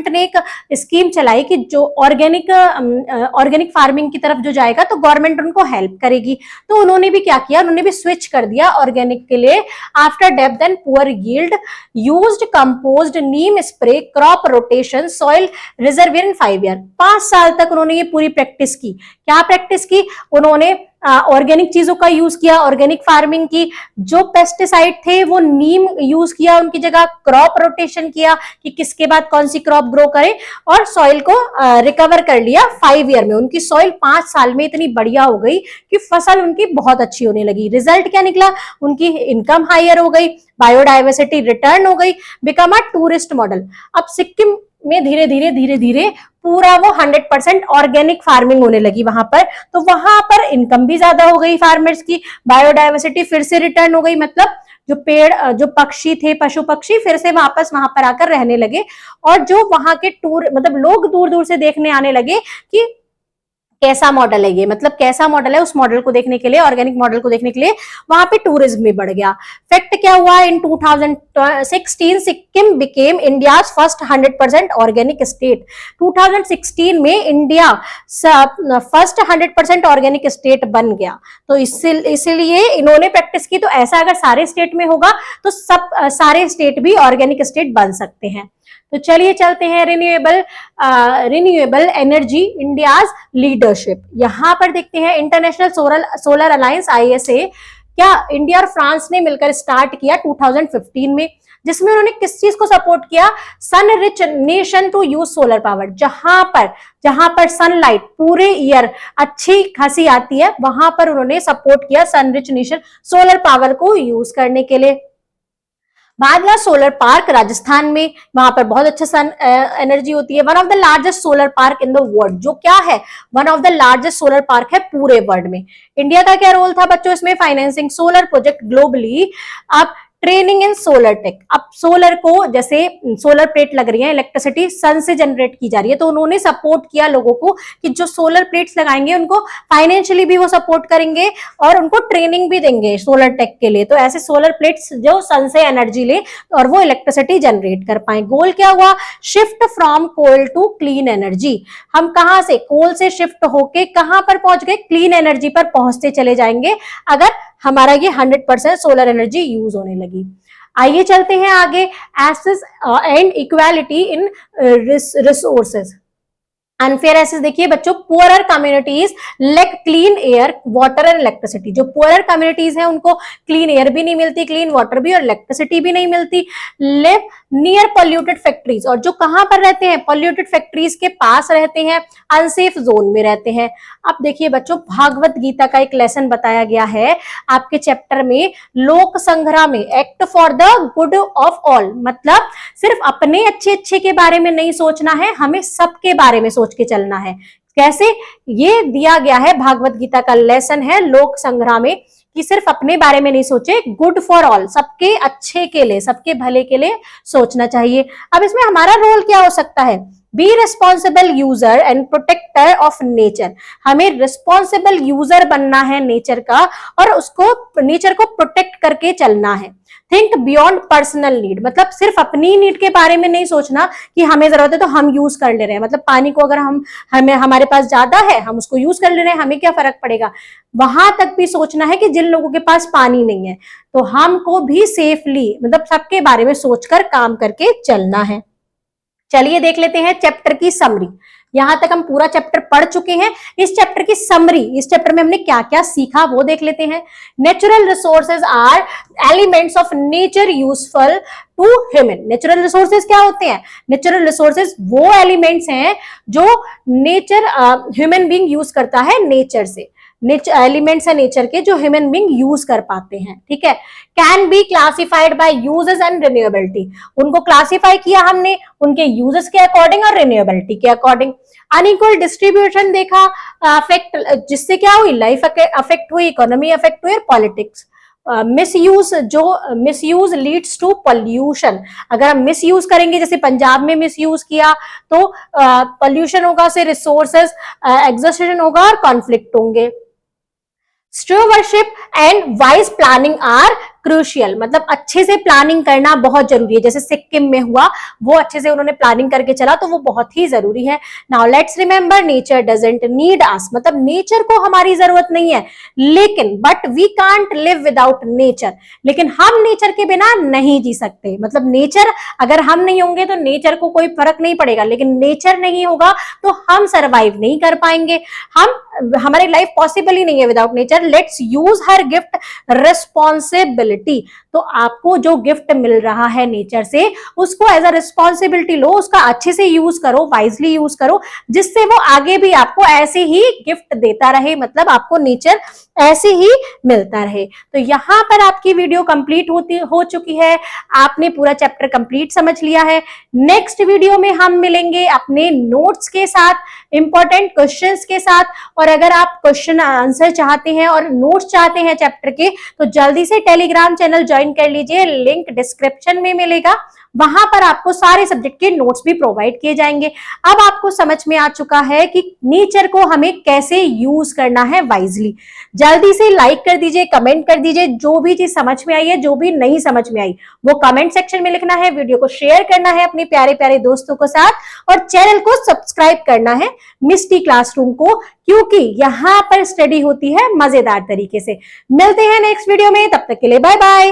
ने एक स्कीम चलाई कि जो ऑर्गेनिक फार्मिंग की तरफ जो जाएगा तो गवर्नमेंट उनको हेल्प करेगी, तो उन्होंने भी क्या किया, उन्होंने भी स्विच कर दिया ऑर्गेनिक के लिए। After depth and poor yield, used composed, Neem spray, crop rotation, soil reservoir in 5 year, 5 साल तक उन्होंने ये पूरी प्रैक्टिस की। क्या प्रैक्टिस की, उन्होंने ऑर्गेनिक चीजों का यूज किया, ऑर्गेनिक फार्मिंग की, जो पेस्टिसाइड थे वो नीम यूज किया उनकी जगह, क्रॉप रोटेशन किया कि किसके बाद कौन सी क्रॉप ग्रो करे, और सॉइल को रिकवर कर लिया 5 ईयर में। उनकी सॉइल 5 साल में इतनी बढ़िया हो गई कि फसल उनकी बहुत अच्छी होने लगी। रिजल्ट क्या निकला, उनकी इनकम हायर हो गई, बायोडाइवर्सिटी रिटर्न हो गई, बिकम अ टूरिस्ट मॉडल। अब सिक्किम में धीरे धीरे पूरा वो 100% ऑर्गेनिक फार्मिंग होने लगी वहां पर, तो वहां पर इनकम भी ज्यादा हो गई फार्मर्स की, बायोडाइवर्सिटी फिर से रिटर्न हो गई, मतलब जो पेड़, जो पक्षी थे, पशु पक्षी फिर से वापस वहां पर आकर रहने लगे, और जो वहां के टूर, मतलब लोग दूर दूर से देखने आने लगे कि कैसा मॉडल है ये, मतलब कैसा मॉडल है, उस मॉडल को देखने के लिए, ऑर्गेनिक मॉडल को देखने के लिए वहां पे टूरिज्म भी बढ़ गया। फैक्ट क्या हुआ, इन 2016 Sikkim became India's first 100% organic state. 2016 में इंडिया फर्स्ट 100% ऑर्गेनिक स्टेट बन गया, तो इसीलिए इन्होंने प्रैक्टिस की। तो ऐसा अगर सारे स्टेट में होगा तो सब सारे स्टेट भी ऑर्गेनिक स्टेट बन सकते हैं। तो चलिए चलते हैं रिन्यूएबल एनर्जी इंडियाज लीडरशिप, यहां पर देखते हैं इंटरनेशनल सोलर अलायंस ISA क्या इंडिया और फ्रांस ने मिलकर स्टार्ट किया 2015 में, जिसमें उन्होंने किस चीज को सपोर्ट किया, sun rich nation to use solar power, जहां पर सनलाइट पूरे ईयर अच्छी खासी आती है, वहां पर उन्होंने सपोर्ट किया sun rich nation solar power को यूज करने के लिए। बादला सोलर पार्क राजस्थान में, वहां पर बहुत अच्छा सन एनर्जी होती है। One of the largest solar park in the world, जो क्या है, one of the largest solar park है पूरे वर्ल्ड में। इंडिया का क्या रोल था बच्चों इसमें, फाइनेंसिंग सोलर प्रोजेक्ट ग्लोबली। अब ट्रेनिंग इन सोलर टेक, अब सोलर को, जैसे सोलर प्लेट लग रही है, इलेक्ट्रिसिटी सन से जनरेट की जा रही है, तो उन्होंने सपोर्ट किया लोगों को कि जो सोलर प्लेट्स लगाएंगे उनको फाइनेंशियली भी वो सपोर्ट करेंगे और उनको ट्रेनिंग भी देंगे सोलर टेक के लिए। तो ऐसे सोलर प्लेट्स जो सन से एनर्जी ले और वो इलेक्ट्रिसिटी जनरेट कर पाए। गोल क्या हुआ, shift from coal to clean energy. हम कहां से, कोल से शिफ्ट होके कहां पर पहुंच गए, क्लीन एनर्जी पर पहुंचते चले जाएंगे अगर हमारा ये 100% सोलर एनर्जी यूज होने लगी। आइए चलते हैं आगे, access and equality in resources. Unfair access देखिए बच्चों, poorer communities lack clean air, water and electricity. जो पुअरर कम्युनिटीज हैं उनको क्लीन एयर भी नहीं मिलती, क्लीन वाटर भी, और इलेक्ट्रिसिटी भी नहीं मिलती। लिव नियर पॉल्यूटेड फैक्ट्रीज, और जो कहां पर रहते हैं, पॉल्यूटेड फैक्ट्रीज के पास रहते हैं, अनसेफ जोन में रहते हैं। अब देखिए बच्चों, भागवत गीता का एक लेसन बताया गया है आपके चैप्टर में, लोक संग्रह में, act for the good of all, मतलब सिर्फ अपने अच्छे के बारे में नहीं सोचना है, हमें सबके बारे में सोच के चलना है। कैसे? ये दिया गया है, भागवत गीता का लेसन है लोक संग्रह में, कि सिर्फ अपने बारे में नहीं सोचे, गुड फॉर ऑल, सबके अच्छे के लिए, सबके भले के लिए सोचना चाहिए। अब इसमें हमारा रोल क्या हो सकता है? Be responsible user and protector of nature. हमें रिस्पॉन्सिबल यूजर बनना है नेचर का, और उसको, नेचर को प्रोटेक्ट करके चलना है। थिंक बियॉन्ड पर्सनल नीड, मतलब सिर्फ अपनी नीड के बारे में नहीं सोचना कि हमें जरूरत है तो हम यूज कर ले रहे हैं, मतलब पानी को अगर हमें हमारे पास ज्यादा है, हम उसको यूज कर ले रहे हैं, हमें क्या फर्क पड़ेगा। वहां तक भी सोचना है कि जिन लोगों के पास पानी नहीं है, तो हमको भी सेफली, मतलब सबके बारे में सोचकर काम करके चलना है। चलिए देख लेते हैं चैप्टर की समरी। यहां तक हम पूरा चैप्टर पढ़ चुके हैं। इस चैप्टर की समरी, इस चैप्टर में हमने क्या क्या सीखा वो देख लेते हैं। Natural resources are elements of nature useful to human. Natural resources क्या होते हैं? नेचुरल रिसोर्सेज वो एलिमेंट्स हैं जो नेचर, ह्यूमन बीइंग यूज करता है नेचर से। एलिमेंट्स है नेचर के जो ह्यूमन बीइंग यूज कर पाते हैं, ठीक है। Can be classified by uses and renewability, उनको क्लासिफाई किया हमने उनके यूजेस के अकॉर्डिंग और रिन्यूएबिलिटी के अकॉर्डिंग। अनइक्वल डिस्ट्रीब्यूशन देखा, अफेक्ट, जिससे क्या हुई? लाइफ अफेक्ट हुई, इकोनॉमी अफेक्ट हुई, और पॉलिटिक्स। मिसयूज, जो मिसयूज लीड्स टू पॉल्यूशन, अगर हम मिसयूज करेंगे, जैसे पंजाब में मिसयूज किया तो पॉल्यूशन होगा, से रिसोर्सेज एग्जॉस्शन होगा और कॉन्फ्लिक्ट होंगे। Stewardship and wise planning are crucial, मतलब अच्छे से प्लानिंग करना बहुत जरूरी है। जैसे सिक्किम में हुआ, वो अच्छे से उन्होंने प्लानिंग करके चला, तो वो बहुत ही जरूरी है। Now let's remember, nature doesn't need us, मतलब नेचर को हमारी जरूरत नहीं है, लेकिन but we can't live without nature, लेकिन हम नेचर के बिना नहीं जी सकते। मतलब नेचर, अगर हम नहीं होंगे तो नेचर को कोई फर्क नहीं पड़ेगा, लेकिन नेचर नहीं होगा तो हम सरवाइव नहीं कर पाएंगे, हमारी लाइफ पॉसिबल ही नहीं है without nature. Let's use her gift responsibility, तो आपको जो गिफ्ट मिल रहा है नेचर से, उसको एज अ रिस्पॉन्सिबिलिटी लो, उसका अच्छे से यूज करो, वाइजली यूज करो, जिससे वो आगे भी आपको ऐसे ही गिफ्ट देता रहे, मतलब आपको नेचर ऐसे ही मिलता रहे। तो यहां पर आपकी वीडियो कंप्लीट हो चुकी है, आपने पूरा चैप्टर कंप्लीट समझ लिया है। नेक्स्ट वीडियो में हम मिलेंगे अपने नोट्स के साथ, इंपॉर्टेंट क्वेश्चंस के साथ, और अगर आप क्वेश्चन आंसर चाहते हैं और नोट्स चाहते हैं चैप्टर के, तो जल्दी से टेलीग्राम चैनल ज्वाइन कर लीजिए, लिंक डिस्क्रिप्शन में मिलेगा, वहां पर आपको सारे सब्जेक्ट के नोट्स भी प्रोवाइड किए जाएंगे। अब आपको समझ में आ चुका है कि नेचर को हमें कैसे यूज करना है वाइजली। जल्दी से लाइक कर दीजिए, कमेंट कर दीजिए, जो भी चीज समझ में आई है, जो भी नहीं समझ में आई वो कमेंट सेक्शन में लिखना है, वीडियो को शेयर करना है अपने प्यारे प्यारे दोस्तों के साथ, और चैनल को सब्सक्राइब करना है मिस्टी क्लासरूम को, क्योंकि यहाँ पर स्टडी होती है मजेदार तरीके से। मिलते हैं नेक्स्ट वीडियो में, तब तक के लिए बाय बाय।